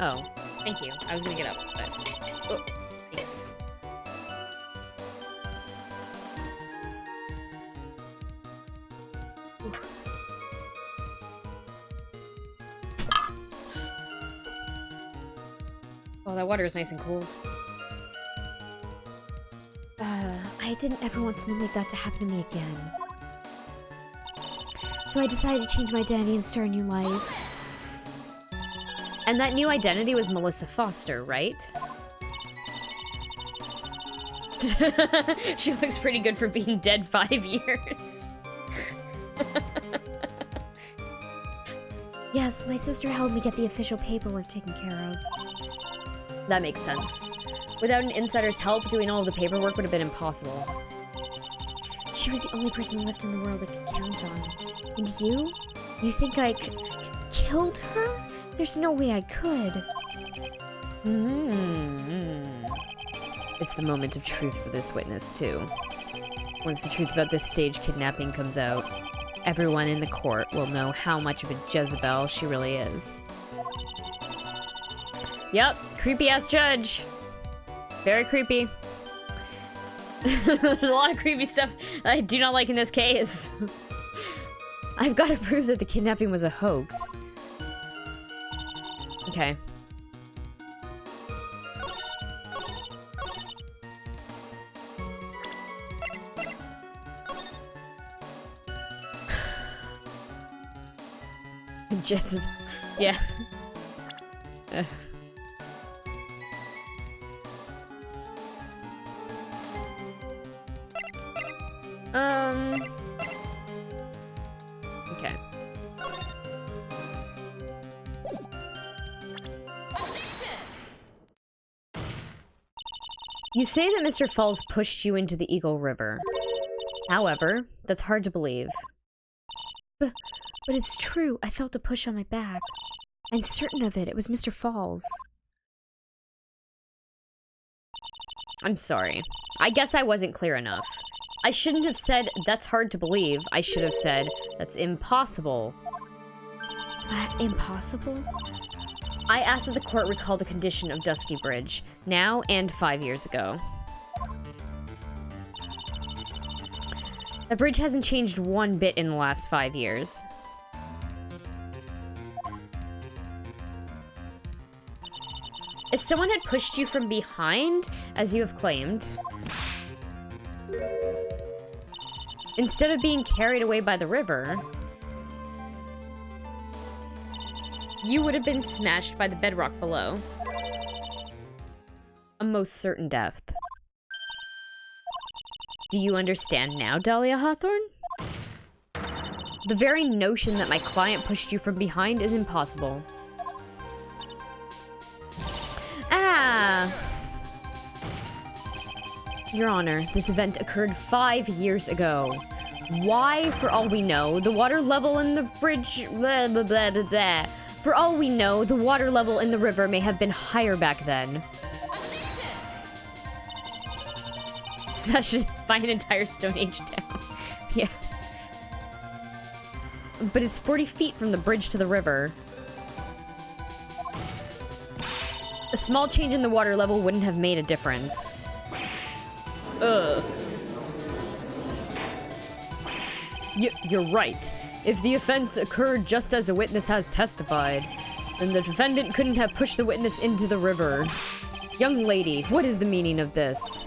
Speaker 1: Oh, thank you. I was gonna get up, but... Oh, thanks. Oh, that water is nice and cold.
Speaker 5: I didn't ever want something like that to happen to me again. So I decided to change my identity and start a new life.
Speaker 1: And that new identity was Melissa Foster, right? She looks pretty good for being dead 5 years.
Speaker 5: Yes, my sister helped me get the official paperwork taken care of.
Speaker 1: That makes sense. Without an insider's help, doing all of the paperwork would have been impossible.
Speaker 5: She was the only person left in the world I could count on. And you? You think I killed her? There's no way I could.
Speaker 1: It's the moment of truth for this witness, too. Once the truth about this stage kidnapping comes out, everyone in the court will know how much of a Jezebel she really is. Yep, creepy-ass judge. Very creepy. There's a lot of creepy stuff I do not like in this case. I've got to prove that the kidnapping was a hoax. Okay. Jezebel. Yeah. Okay. You say that Mr. Falls pushed you into the Eagle River. However, that's hard to believe.
Speaker 5: But it's true. I felt a push on my back. I'm certain of it. It was Mr. Falls.
Speaker 1: I'm sorry. I guess I wasn't clear enough. I shouldn't have said, that's hard to believe. I should have said, that's impossible.
Speaker 5: Impossible?
Speaker 1: I asked that the court recall the condition of Dusky Bridge, now and 5 years ago. The bridge hasn't changed one bit in the last 5 years. If someone had pushed you from behind, as you have claimed, instead of being carried away by the river, you would have been smashed by the bedrock below. A most certain death. Do you understand now, Dahlia Hawthorne? The very notion that my client pushed you from behind is impossible. Your Honor, this event occurred 5 years ago. Why, for all we know, the water level in the bridge... Blah, blah, blah, blah, blah. For all we know, the water level in the river may have been higher back then. Smashed by an entire Stone Age town. Yeah. But it's 40 feet from the bridge to the river. A small change in the water level wouldn't have made a difference. Ugh. You're right. If the offense occurred just as a witness has testified, then the defendant couldn't have pushed the witness into the river. Young lady, what is the meaning of this?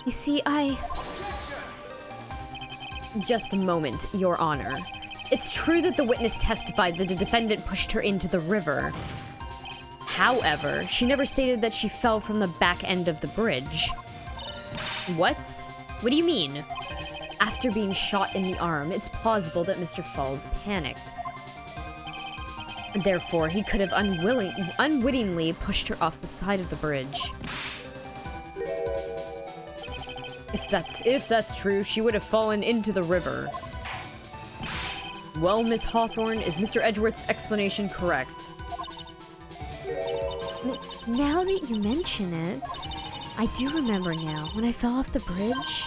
Speaker 5: You see,
Speaker 1: Just a moment, Your Honor. It's true that the witness testified that the defendant pushed her into the river. However, she never stated that she fell from the back end of the bridge. What? What do you mean? After being shot in the arm, it's plausible that Mr. Falls panicked. Therefore, he could have unwittingly pushed her off the side of the bridge. If that's true, she would have fallen into the river. Well, Miss Hawthorne, is Mr. Edgeworth's explanation correct?
Speaker 5: now that you mention it, I do remember now. When I fell off the bridge,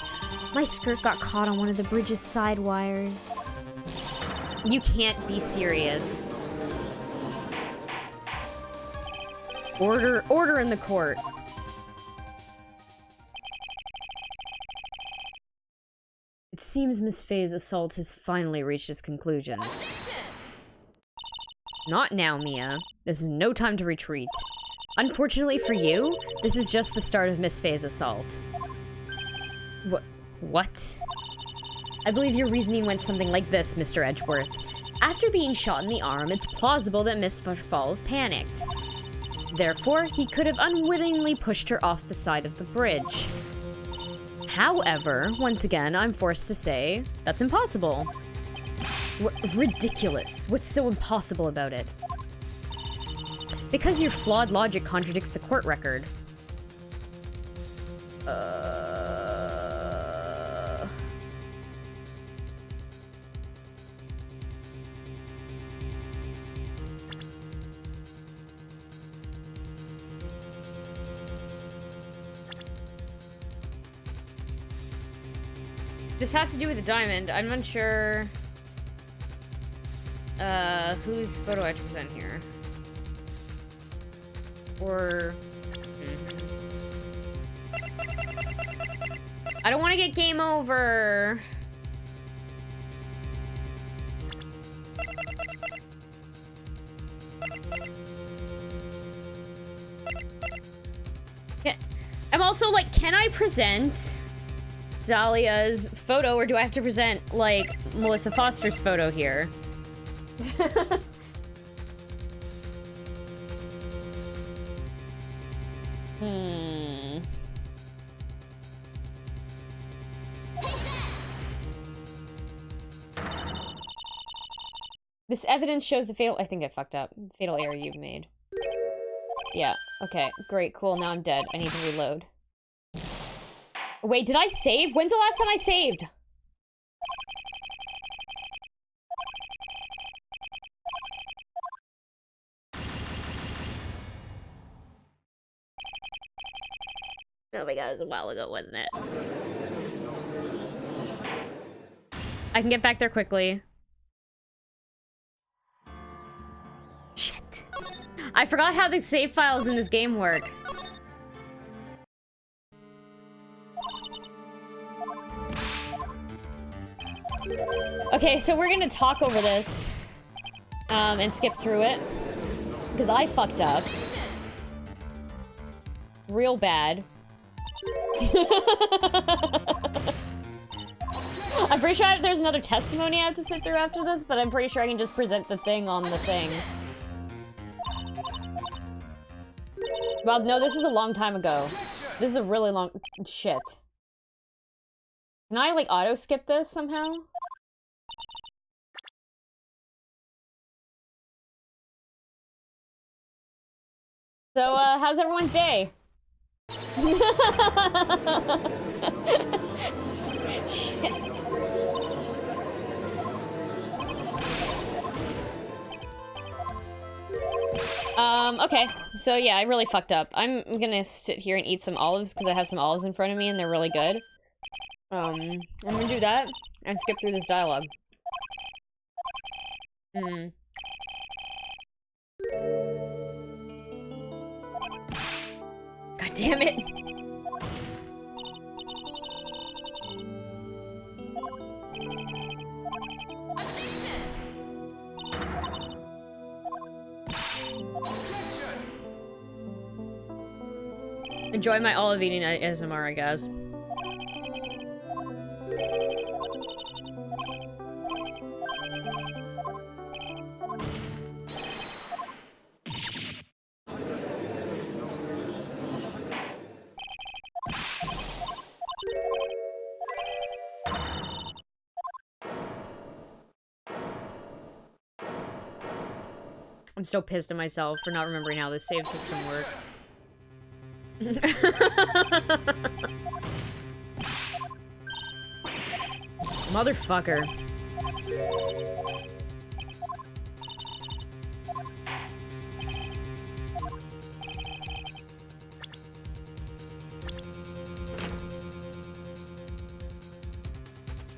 Speaker 5: my skirt got caught on one of the bridge's side wires.
Speaker 1: You can't be serious. Order in the court. It seems Miss Faye's assault has finally reached its conclusion. Not now, Mia. This is no time to retreat. Unfortunately for you, this is just the start of Miss Faye's assault. What? I believe your reasoning went something like this, Mr. Edgeworth. After being shot in the arm, it's plausible that Miss Falls panicked. Therefore, he could have unwittingly pushed her off the side of the bridge. However, once again, I'm forced to say, that's impossible. Ridiculous. What's so impossible about it? Because your flawed logic contradicts the court record. This has to do with the diamond. I'm unsure whose photo I have to present here. Or... I don't want to get game over. Yeah. I'm also like, can I present Dahlia's photo, or do I have to present, like, Melissa Foster's photo here? This evidence shows the fatal— I think I fucked up. Fatal error you've made. Yeah, okay, great, cool, now I'm dead. I need to reload. Wait, did I save? When's the last time I saved? Oh my god, it was a while ago, wasn't it? I can get back there quickly. Shit. I forgot how the save files in this game work. Okay, so we're gonna talk over this, and skip through it, because I fucked up. Real bad. I'm pretty sure there's another testimony I have to sit through after this, but I'm pretty sure I can just present the thing on the thing. Well, no, this is a long time ago. This is a really long— shit. Can I, like, auto-skip this somehow? So, how's everyone's day? Shit. Okay. So, yeah, I really fucked up. I'm gonna sit here and eat some olives, because I have some olives in front of me, and they're really good. I'm gonna do that, and skip through this dialogue. God damn it! Enjoy my olive eating ASMR, I guess. I'm so pissed at myself for not remembering how this save system works. Motherfucker.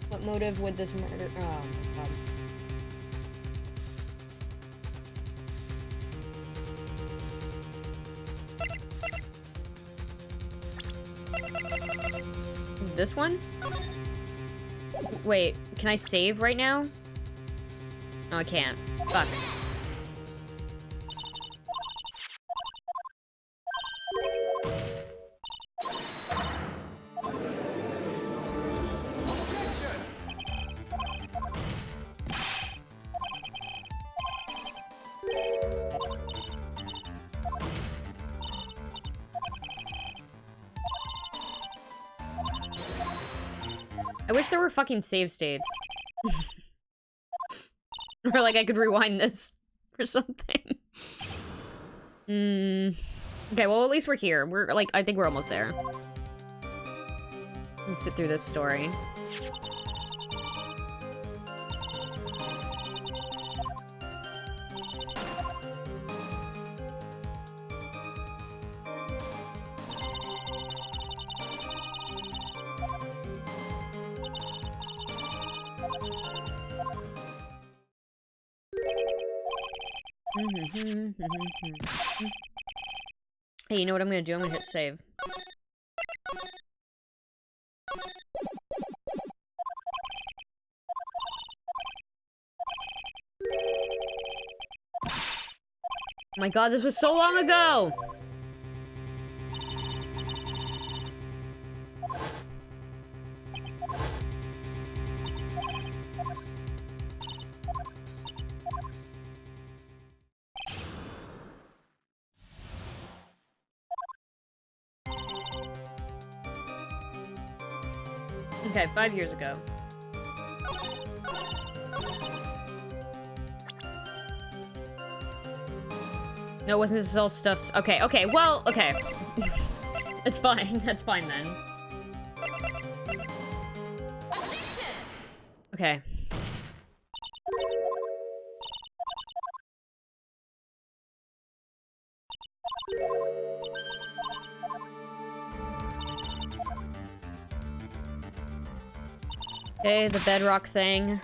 Speaker 1: What motive would this murder— oh my god. Is it this one? Wait, can I save right now? No, I can't. Fuck. I wish there were fucking save states. Or like I could rewind this or something. Okay, well at least we're here. We're like, I think we're almost there. Let's sit through this story. Hey, you know what I'm gonna do? I'm gonna hit save. Oh my god, this was so long ago! Okay, 5 years ago. No, it wasn't this all stuff. Okay, okay, well, okay. It's fine. That's fine then. Okay. Okay, the bedrock thing.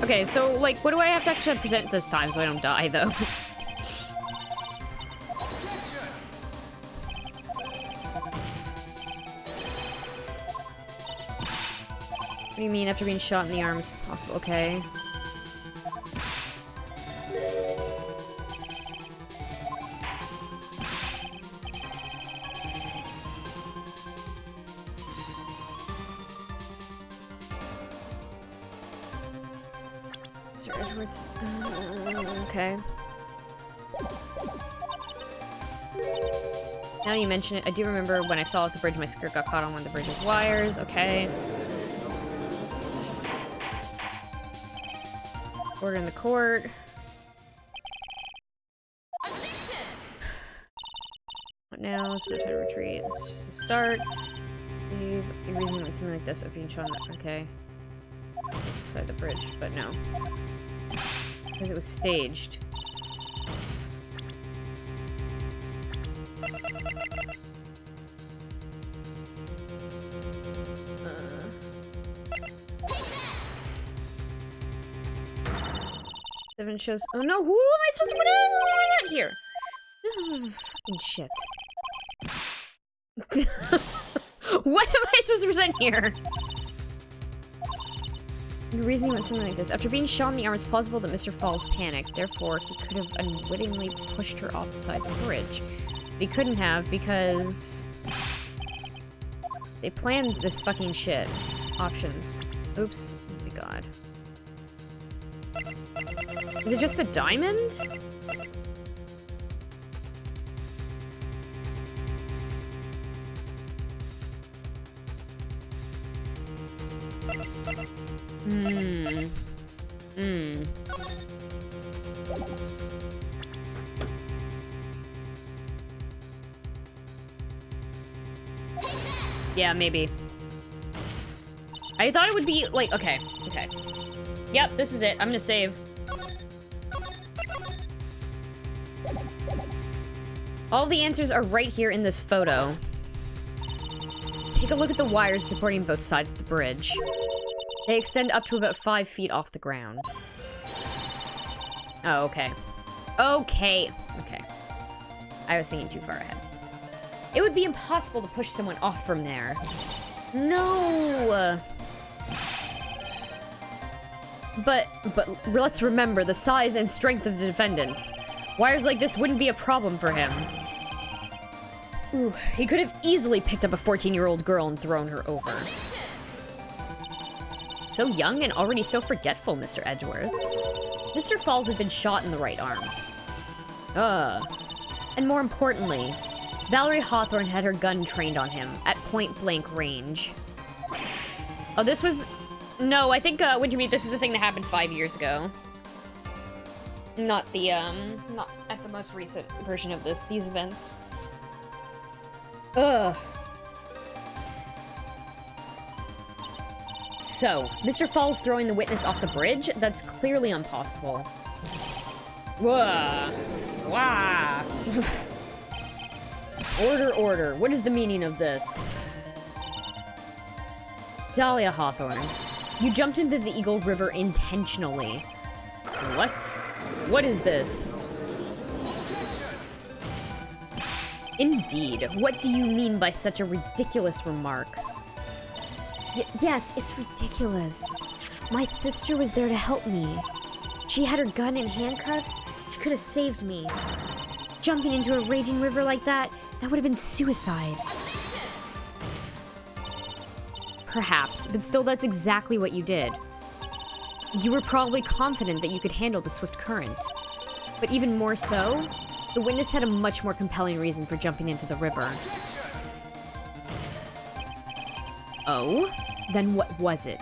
Speaker 1: Okay, so, like, what do I have to actually present this time so I don't die, though? What do you mean after being shot in the arm it's possible? Okay. Sir Edwards. Okay. Now you mention it, I do remember when I fell off the bridge, my skirt got caught on one of the bridge's wires. Okay. Order in the court. What now? So time to retreat. This is just the start. Leave. The reason that something like this of being shown. Okay. Beside the bridge, but no. Because it was staged. Seven shows. Oh no, who am I supposed to put out here? Oh, fucking shit. What am I supposed to present here? The reason he went something like this. After being shot in the arm, it's plausible that Mr. Falls panicked. Therefore, he could have unwittingly pushed her off the side of the bridge. But he couldn't have because they planned this fucking shit. Options. Oops. Oh my god. Is it just a diamond? Yeah, maybe. I thought it would be, like, okay. Yep, this is it. I'm gonna save. All the answers are right here in this photo. Take a look at the wires supporting both sides of the bridge. They extend up to about 5 feet off the ground. Oh, okay. Okay. I was thinking too far ahead. It would be impossible to push someone off from there. No! But let's remember the size and strength of the defendant. Wires like this wouldn't be a problem for him. Ooh, he could have easily picked up a 14-year-old girl and thrown her over. So young and already so forgetful, Mr. Edgeworth. Mr. Falls had been shot in the right arm. And more importantly, Valerie Hawthorne had her gun trained on him at point-blank range. Oh, this was... No, I think, Winter Meat, this is the thing that happened 5 years ago. Not the, not at the most recent version of these events. Ugh. So, Mr. Falls throwing the witness off the bridge? That's clearly impossible. Whoa. Wah. Order. What is the meaning of this? Dahlia Hawthorne, you jumped into the Eagle River intentionally. What? What is this? Indeed. What do you mean by such a ridiculous remark?
Speaker 5: Yes, it's ridiculous. My sister was there to help me. She had her gun and handcuffs. She could have saved me. Jumping into a raging river like that would have been suicide.
Speaker 1: Perhaps, but still that's exactly what you did. You were probably confident that you could handle the swift current. But even more so, the witness had a much more compelling reason for jumping into the river. Oh? Then what was it?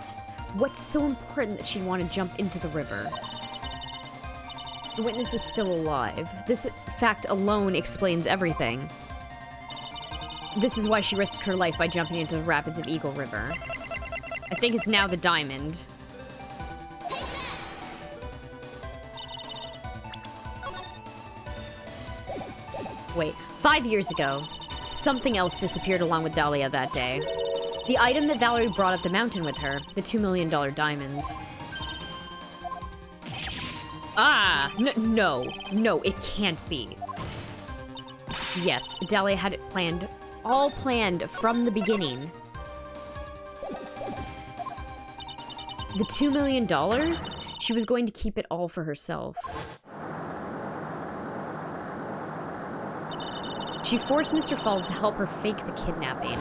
Speaker 1: What's so important that she'd want to jump into the river? The witness is still alive. This fact alone explains everything. This is why she risked her life by jumping into the rapids of Eagle River. I think it's now the diamond. Wait, 5 years ago, something else disappeared along with Dahlia that day. The item that Valerie brought up the mountain with her, the $2 million diamond. Ah! No, it can't be. Yes, Dahlia had it planned, all planned from the beginning. The $2 million? She was going to keep it all for herself. She forced Mr. Falls to help her fake the kidnapping.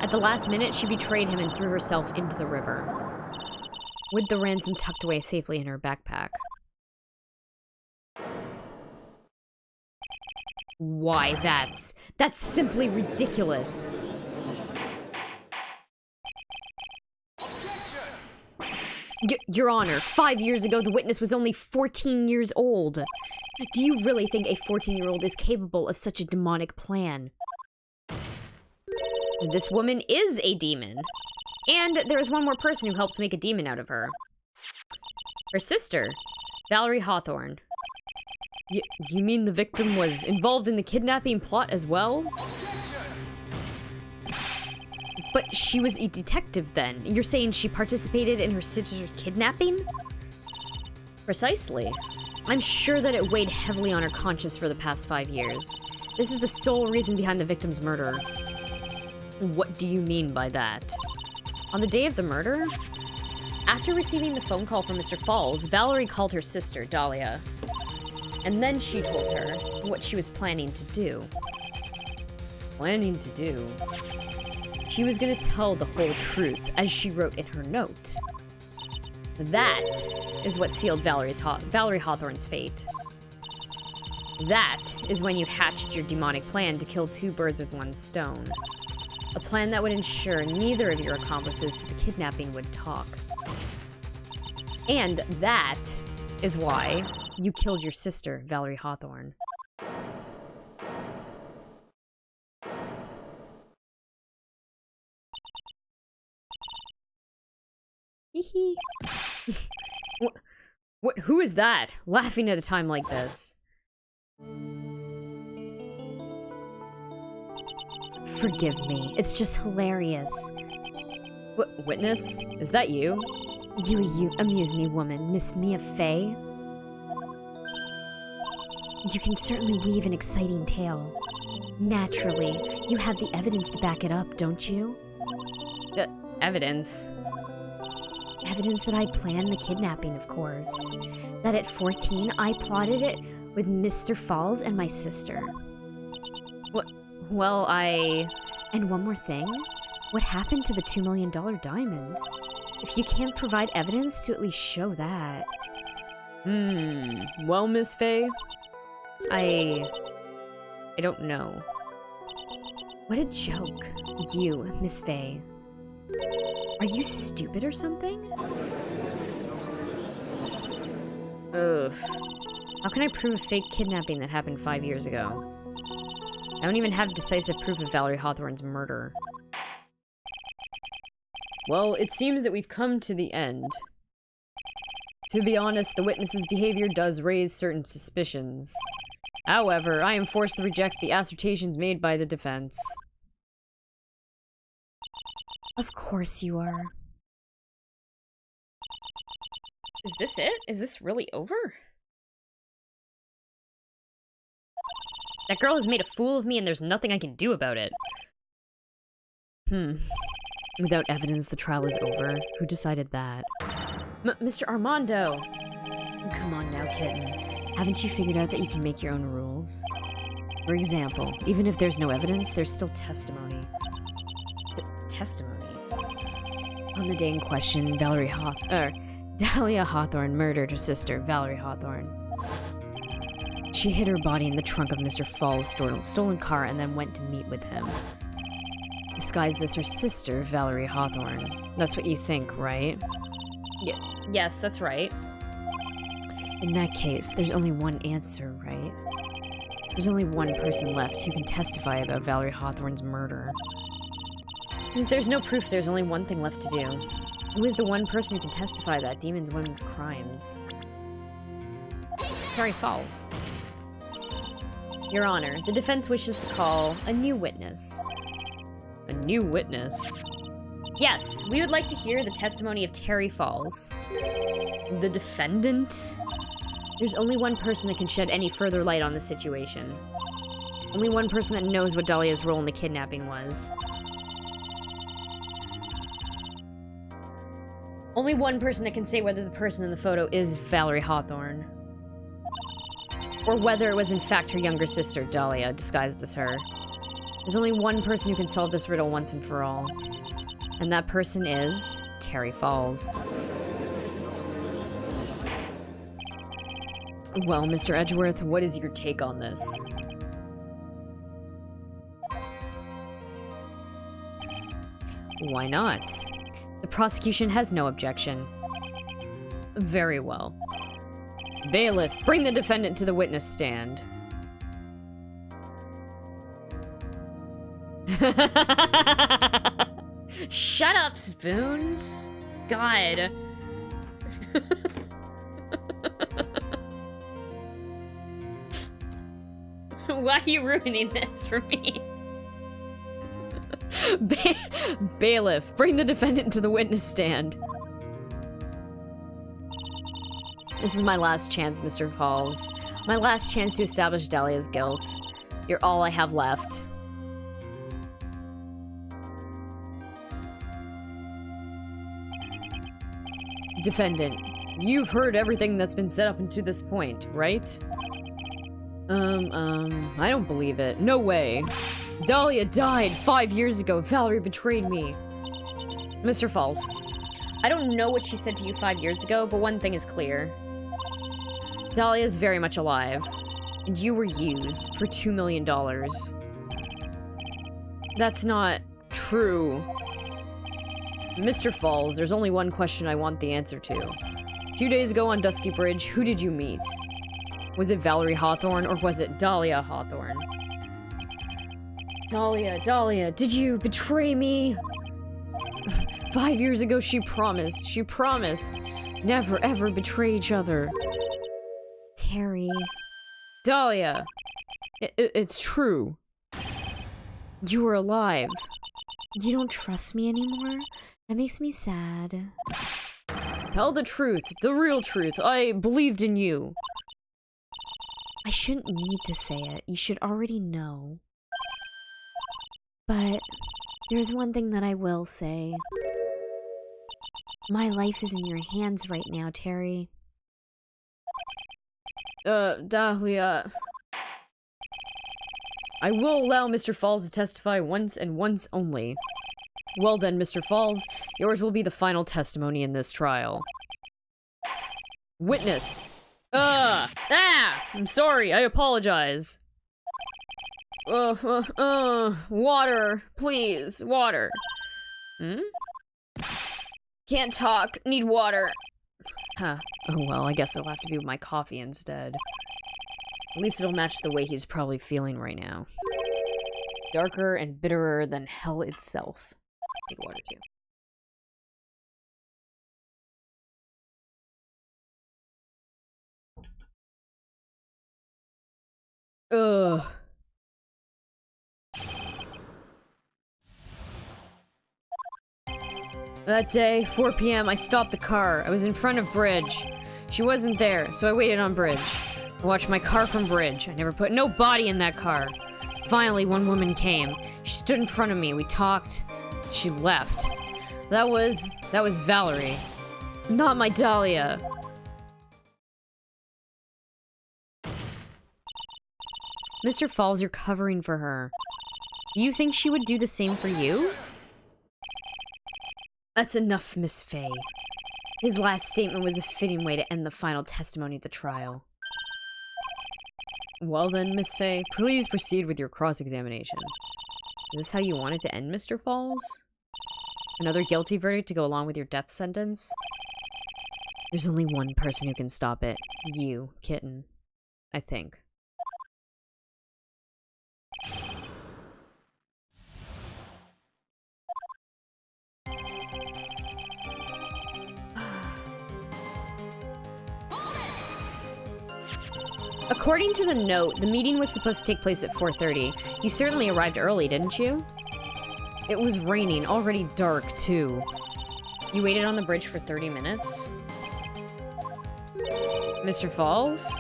Speaker 1: At the last minute, she betrayed him and threw herself into the river, with the ransom tucked away safely in her backpack. Why, that's simply ridiculous. Your Honor, 5 years ago, the witness was only 14 years old. Do you really think a 14-year-old is capable of such a demonic plan? This woman is a demon. And there is one more person who helped make a demon out of her. Her sister, Valerie Hawthorne. You mean the victim was involved in the kidnapping plot as well? But she was a detective then. You're saying she participated in her sister's kidnapping? Precisely. I'm sure that it weighed heavily on her conscience for the past 5 years. This is the sole reason behind the victim's murder. What do you mean by that? On the day of the murder? After receiving the phone call from Mr. Falls, Valerie called her sister, Dahlia. And then she told her what she was planning to do. Planning to do? She was gonna tell the whole truth, as she wrote in her note. That is what sealed Valerie Hawthorne's fate. That is when you hatched your demonic plan to kill 2 birds with 1 stone. A plan that would ensure neither of your accomplices to the kidnapping would talk. And that is why you killed your sister, Valerie Hawthorne. Hee What? Who is that? Laughing at a time like this.
Speaker 5: Forgive me. It's just hilarious.
Speaker 1: Witness? Is that you?
Speaker 5: You amuse me, woman. Miss Mia Fey. You can certainly weave an exciting tale. Naturally, you have the evidence to back it up, don't you?
Speaker 1: Evidence?
Speaker 5: Evidence that I planned the kidnapping, of course. That at 14, I plotted it with Mr. Falls and my sister.
Speaker 1: Well,
Speaker 5: And one more thing. What happened to the $2 million diamond? If you can't provide evidence to at least show that.
Speaker 1: Well, Miss Fey, I don't know.
Speaker 5: What a joke. You, Miss Fey. Are you stupid or something?
Speaker 1: Ugh. How can I prove a fake kidnapping that happened 5 years ago? I don't even have decisive proof of Valerie Hawthorne's murder. Well, it seems that we've come to the end. To be honest, the witness's behavior does raise certain suspicions. However, I am forced to reject the assertions made by the defense.
Speaker 5: Of course you are.
Speaker 1: Is this it? Is this really over? That girl has made a fool of me and there's nothing I can do about it. Without evidence, the trial is over. Who decided that? Mr. Armando!
Speaker 5: Come on now, kitten. Haven't you figured out that you can make your own rules? For example, even if there's no evidence, there's still testimony.
Speaker 1: Testimony?
Speaker 5: On the day in question,
Speaker 1: Dahlia Hawthorne murdered her sister, Valerie Hawthorne. She hid her body in the trunk of Mr. Fall's stolen car and then went to meet with him. Disguised as her sister, Valerie Hawthorne. That's what you think, right? Yes, that's right.
Speaker 5: In that case, there's only one answer, right?
Speaker 1: There's only one person left who can testify about Valerie Hawthorne's murder. Since there's no proof, there's only one thing left to do. Who is the one person who can testify that demons women's crimes? Terry Falls. Your Honor, the defense wishes to call a new witness. A new witness? Yes, we would like to hear the testimony of Terry Falls. The defendant? There's only one person that can shed any further light on the situation. Only one person that knows what Dahlia's role in the kidnapping was. Only one person that can say whether the person in the photo is Valerie Hawthorne. Or whether it was in fact her younger sister, Dahlia, disguised as her. There's only one person who can solve this riddle once and for all. And that person is Terry Falls. Well, Mr. Edgeworth, what is your take on this? Why not? The prosecution has no objection. Very well. Bailiff, bring the defendant to the witness stand. Shut up, Spoons. God. Why are you ruining this for me? Bailiff, bring the defendant to the witness stand. This is my last chance, Mr. Falls. My last chance to establish Dahlia's guilt. You're all I have left. Defendant, you've heard everything that's been set up until this point, right? I don't believe it. No way. Dahlia died 5 years ago. Valerie betrayed me. Mr. Falls, I don't know what she said to you 5 years ago, but one thing is clear. Dahlia is very much alive, and you were used for $2 million. That's not true. Mr. Falls, there's only one question I want the answer to. 2 days ago on Dusky Bridge, who did you meet? Was it Valerie Hawthorne, or was it Dahlia Hawthorne? Dahlia, did you betray me? 5 years ago, she promised never ever betray each other.
Speaker 5: Terry.
Speaker 1: Dahlia, it's true. You were alive.
Speaker 5: You don't trust me anymore? That makes me sad.
Speaker 1: Tell the truth, the real truth. I believed in you.
Speaker 5: I shouldn't need to say it. You should already know. But there's one thing that I will say. My life is in your hands right now, Terry.
Speaker 1: Dahlia. I will allow Mr. Falls to testify once and once only. Well then, Mr. Falls, yours will be the final testimony in this trial. Witness. I'm sorry, I apologize. Water, please, water. Can't talk, need water. Huh, oh well, I guess it'll have to be with my coffee instead. At least it'll match the way he's probably feeling right now. Darker and bitterer than hell itself. Need water too. Ugh. That day, 4 p.m., I stopped the car. I was in front of Bridge. She wasn't there, so I waited on Bridge. I watched my car from Bridge. I never put no body in that car. Finally, one woman came. She stood in front of me. We talked. She left. That was Valerie. Not my Dahlia. Mr. Falls, you're covering for her. Do you think she would do the same for you? That's enough, Miss Faye. His last statement was a fitting way to end the final testimony at the trial. Well then, Miss Faye, please proceed with your cross-examination. Is this how you wanted to end, Mr. Falls? Another guilty verdict to go along with your death sentence? There's only one person who can stop it. You, Kitten. I think. According to the note, the meeting was supposed to take place at 4:30. You certainly arrived early, didn't you? It was raining, already dark, too. You waited on the bridge for 30 minutes? Mr. Falls?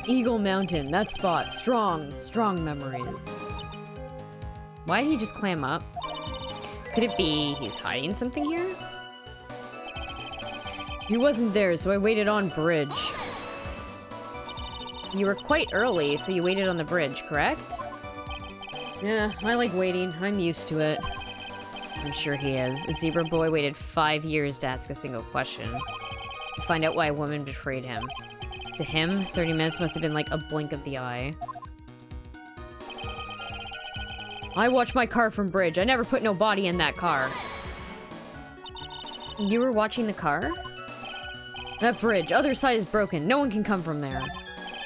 Speaker 1: Eagle Mountain, that spot. Strong memories. Why did he just clam up? Could it be he's hiding something here? He wasn't there, so I waited on bridge. You were quite early, so you waited on the bridge, correct? Yeah, I like waiting. I'm used to it. I'm sure he is. A zebra boy waited 5 years to ask a single question. To find out why a woman betrayed him. To him, 30 minutes must have been like a blink of the eye. I watched my car from bridge. I never put no body in that car. You were watching the car? That bridge, other side is broken. No one can come from there.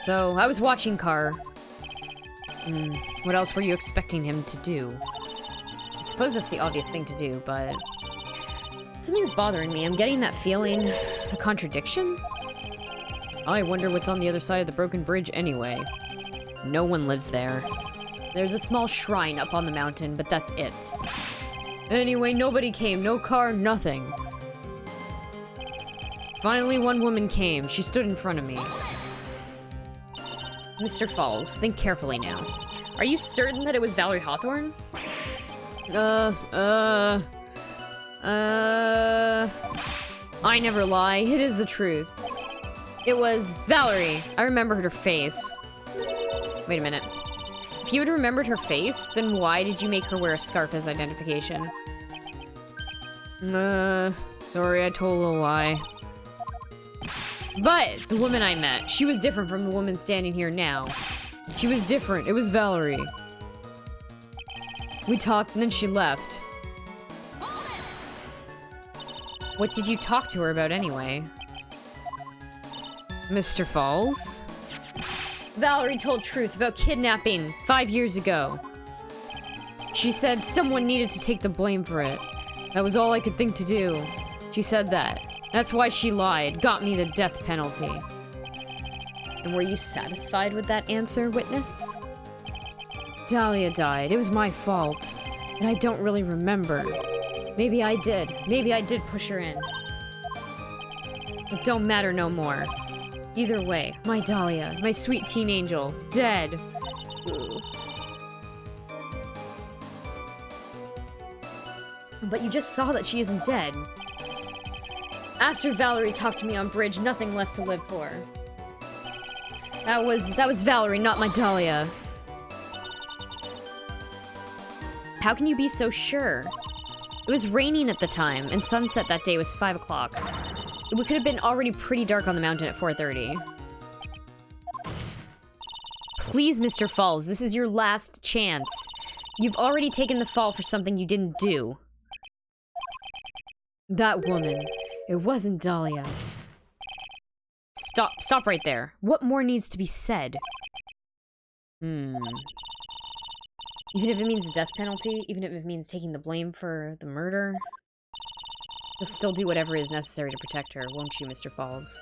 Speaker 1: So, I was watching Car. What else were you expecting him to do? I suppose that's the obvious thing to do, but... something's bothering me. I'm getting that feeling. A contradiction? I wonder what's on the other side of the broken bridge anyway. No one lives there. There's a small shrine up on the mountain, but that's it. Anyway, nobody came. No car, nothing. Finally, one woman came. She stood in front of me. Mr. Falls, think carefully now. Are you certain that it was Valerie Hawthorne? I never lie. It is the truth. It was Valerie. I remembered her face. Wait a minute. If you had remembered her face, then why did you make her wear a scarf as identification? Sorry, I told a little lie. But the woman I met, she was different from the woman standing here now. She was different. It was Valerie. We talked and then she left. What did you talk to her about anyway? Mr. Falls? Valerie told truth about kidnapping 5 years ago. She said someone needed to take the blame for it. That was all I could think to do. She said that. That's why she lied, got me the death penalty. And were you satisfied with that answer, witness? Dahlia died. It was my fault. And I don't really remember. Maybe I did. Maybe I did push her in. It don't matter no more. Either way, my Dahlia, my sweet teen angel, dead. Ooh. But you just saw that she isn't dead. After Valerie talked to me on bridge, nothing left to live for. That was Valerie, not my Dahlia. How can you be so sure? It was raining at the time, and sunset that day was 5 o'clock. It could have been already pretty dark on the mountain at 4:30. Please, Mr. Falls, this is your last chance. You've already taken the fall for something you didn't do. That woman. It wasn't Dahlia. Stop right there. What more needs to be said? Even if it means the death penalty, even if it means taking the blame for the murder, you'll still do whatever is necessary to protect her, won't you, Mr. Falls?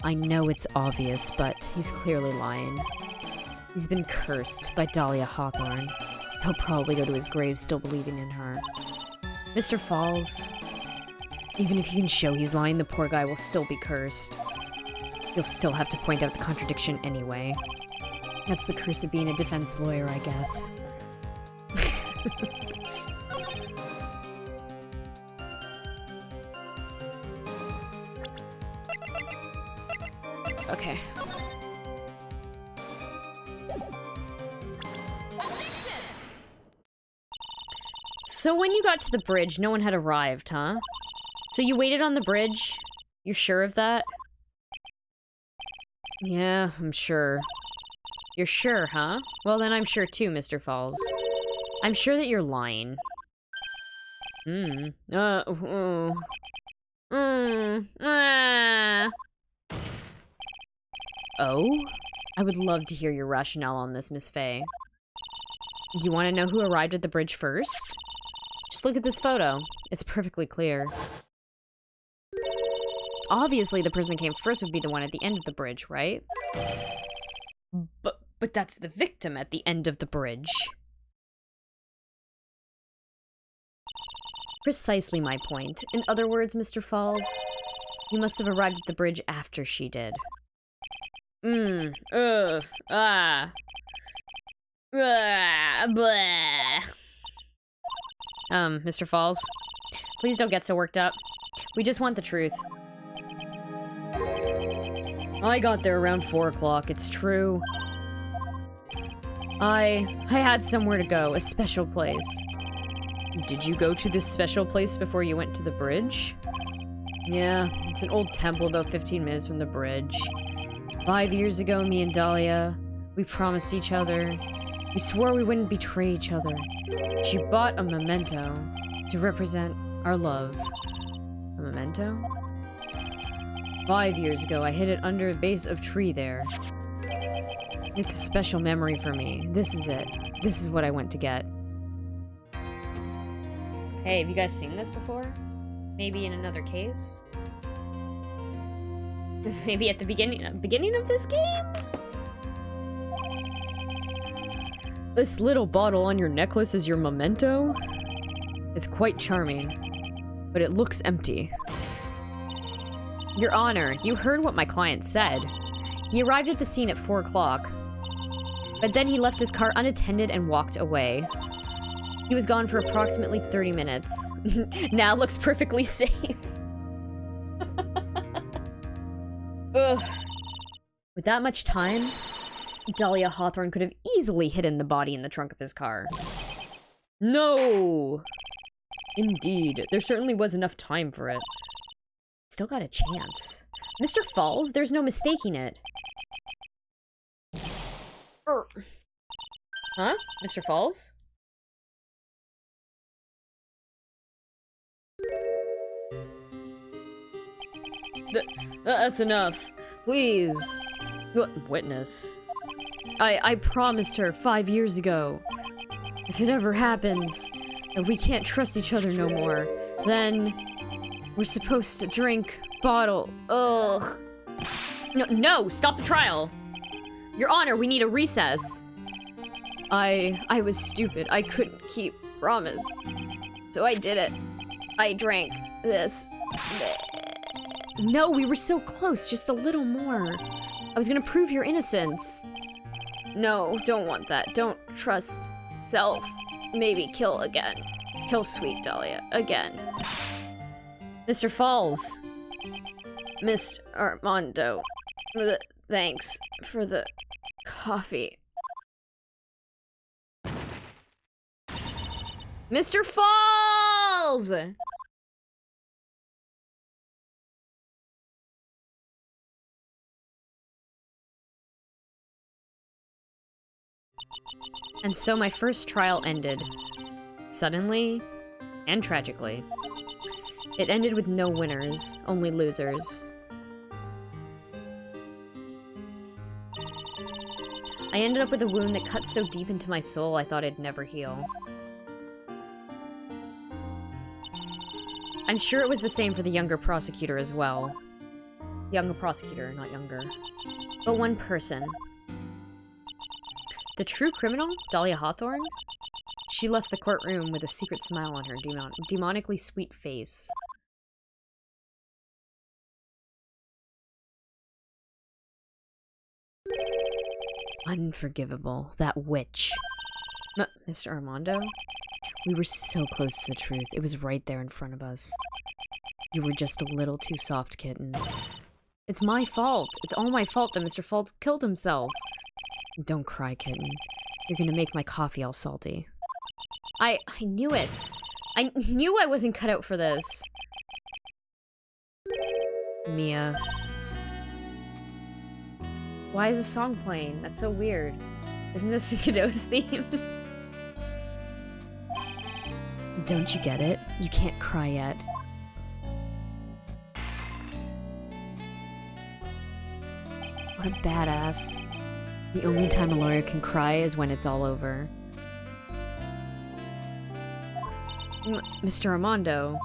Speaker 1: I know it's obvious, but he's clearly lying. He's been cursed by Dahlia Hawthorne. He'll probably go to his grave still believing in her. Mr. Falls, even if you can show he's lying, the poor guy will still be cursed. You'll still have to point out the contradiction anyway. That's the curse of being a defense lawyer, I guess. Okay. So when you got to the bridge, no one had arrived, huh? So you waited on the bridge? You're sure of that? Yeah, I'm sure. You're sure, huh? Well, then I'm sure too, Mr. Falls. I'm sure that you're lying. Oh? I would love to hear your rationale on this, Miss Faye. Do you want to know who arrived at the bridge first? Just look at this photo. It's perfectly clear. Obviously, the person that came first would be the one at the end of the bridge, right? But that's the victim at the end of the bridge. Precisely my point. In other words, Mr. Falls, you must have arrived at the bridge after she did. Blah. Mr. Falls, please don't get so worked up. We just want the truth. I got there around 4 o'clock, it's true. I had somewhere to go, a special place. Did you go to this special place before you went to the bridge? Yeah, it's an old temple about 15 minutes from the bridge. 5 years ago, me and Dahlia, we promised each other. We swore we wouldn't betray each other. She bought a memento to represent our love. A memento? 5 years ago, I hid it under a base of tree there. It's a special memory for me. This is it. This is what I went to get. Hey, have you guys seen this before? Maybe in another case? Maybe at the beginning of this game? This little bottle on your necklace is your memento? It's quite charming, but it looks empty. Your Honor, you heard what my client said. He arrived at the scene at 4 o'clock, but then he left his car unattended and walked away. He was gone for approximately 30 minutes. Now looks perfectly safe. Ugh. With that much time, Dahlia Hawthorne could have easily hidden the body in the trunk of his car. No! Indeed, there certainly was enough time for it. Still got a chance. Mr. Falls, there's no mistaking it. Huh? Mr. Falls? That's enough. Please. Witness. I promised her 5 years ago. If it ever happens, that we can't trust each other no more, then we're supposed to drink bottle. Ugh. No, stop the trial. Your Honor, we need a recess. I was stupid. I couldn't keep promise. So I did it. I drank this. No, we were so close, just a little more. I was gonna prove your innocence. No, don't want that. Don't trust self. Maybe kill again. Kill sweet Dahlia again. Mr. Falls. Mr. Armando. Thanks for the coffee. Mr. Falls! And so my first trial ended. Suddenly and tragically. It ended with no winners, only losers. I ended up with a wound that cut so deep into my soul I thought it'd never heal. I'm sure it was the same for the younger prosecutor as well. Younger prosecutor, not younger. But one person. The true criminal, Dahlia Hawthorne? She left the courtroom with a secret smile on her demonically sweet face. Unforgivable. That witch. Mr. Armando? We were so close to the truth. It was right there in front of us. You were just a little too soft, kitten. It's my fault. It's all my fault that Mr. Falls killed himself. Don't cry, kitten. You're gonna make my coffee all salty. I knew it. I knew I wasn't cut out for this. Mia. Why is a song playing? That's so weird. Isn't this Godot's theme? Don't you get it? You can't cry yet. What a badass. The only time a lawyer can cry is when it's all over. Mr. Armando.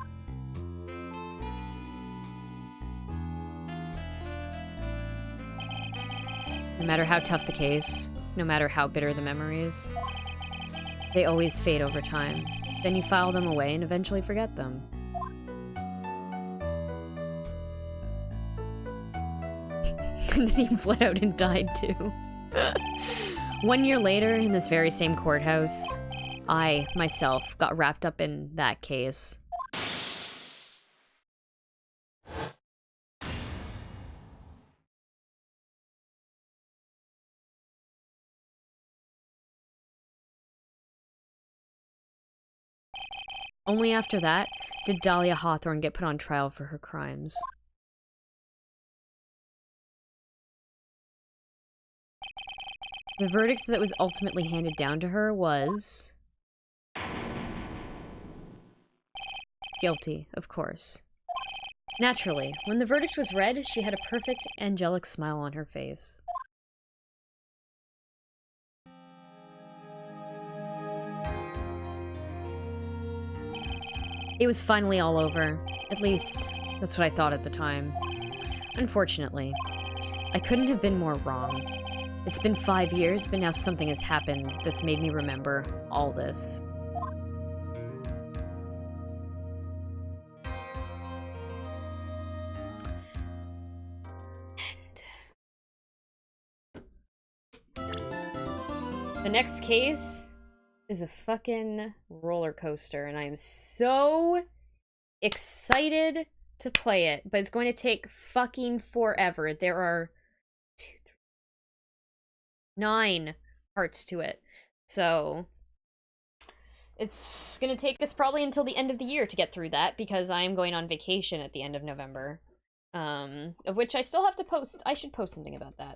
Speaker 1: No matter how tough the case, no matter how bitter the memories, they always fade over time. Then you file them away and eventually forget them. And then he bled out and died too. 1 year later, in this very same courthouse, I, myself, got wrapped up in that case. Only after that did Dahlia Hawthorne get put on trial for her crimes. The verdict that was ultimately handed down to her was... guilty, of course. Naturally, when the verdict was read, she had a perfect, angelic smile on her face. It was finally all over. At least, that's what I thought at the time. Unfortunately, I couldn't have been more wrong. It's been 5 years, but now something has happened that's made me remember all this. The next case is a fucking roller coaster, and I am so excited to play it, but it's going to take fucking forever. There are 9 parts to it, so it's gonna take us probably until the end of the year to get through that, because I am going on vacation at the end of November, of which I still have to post. I should post something about that.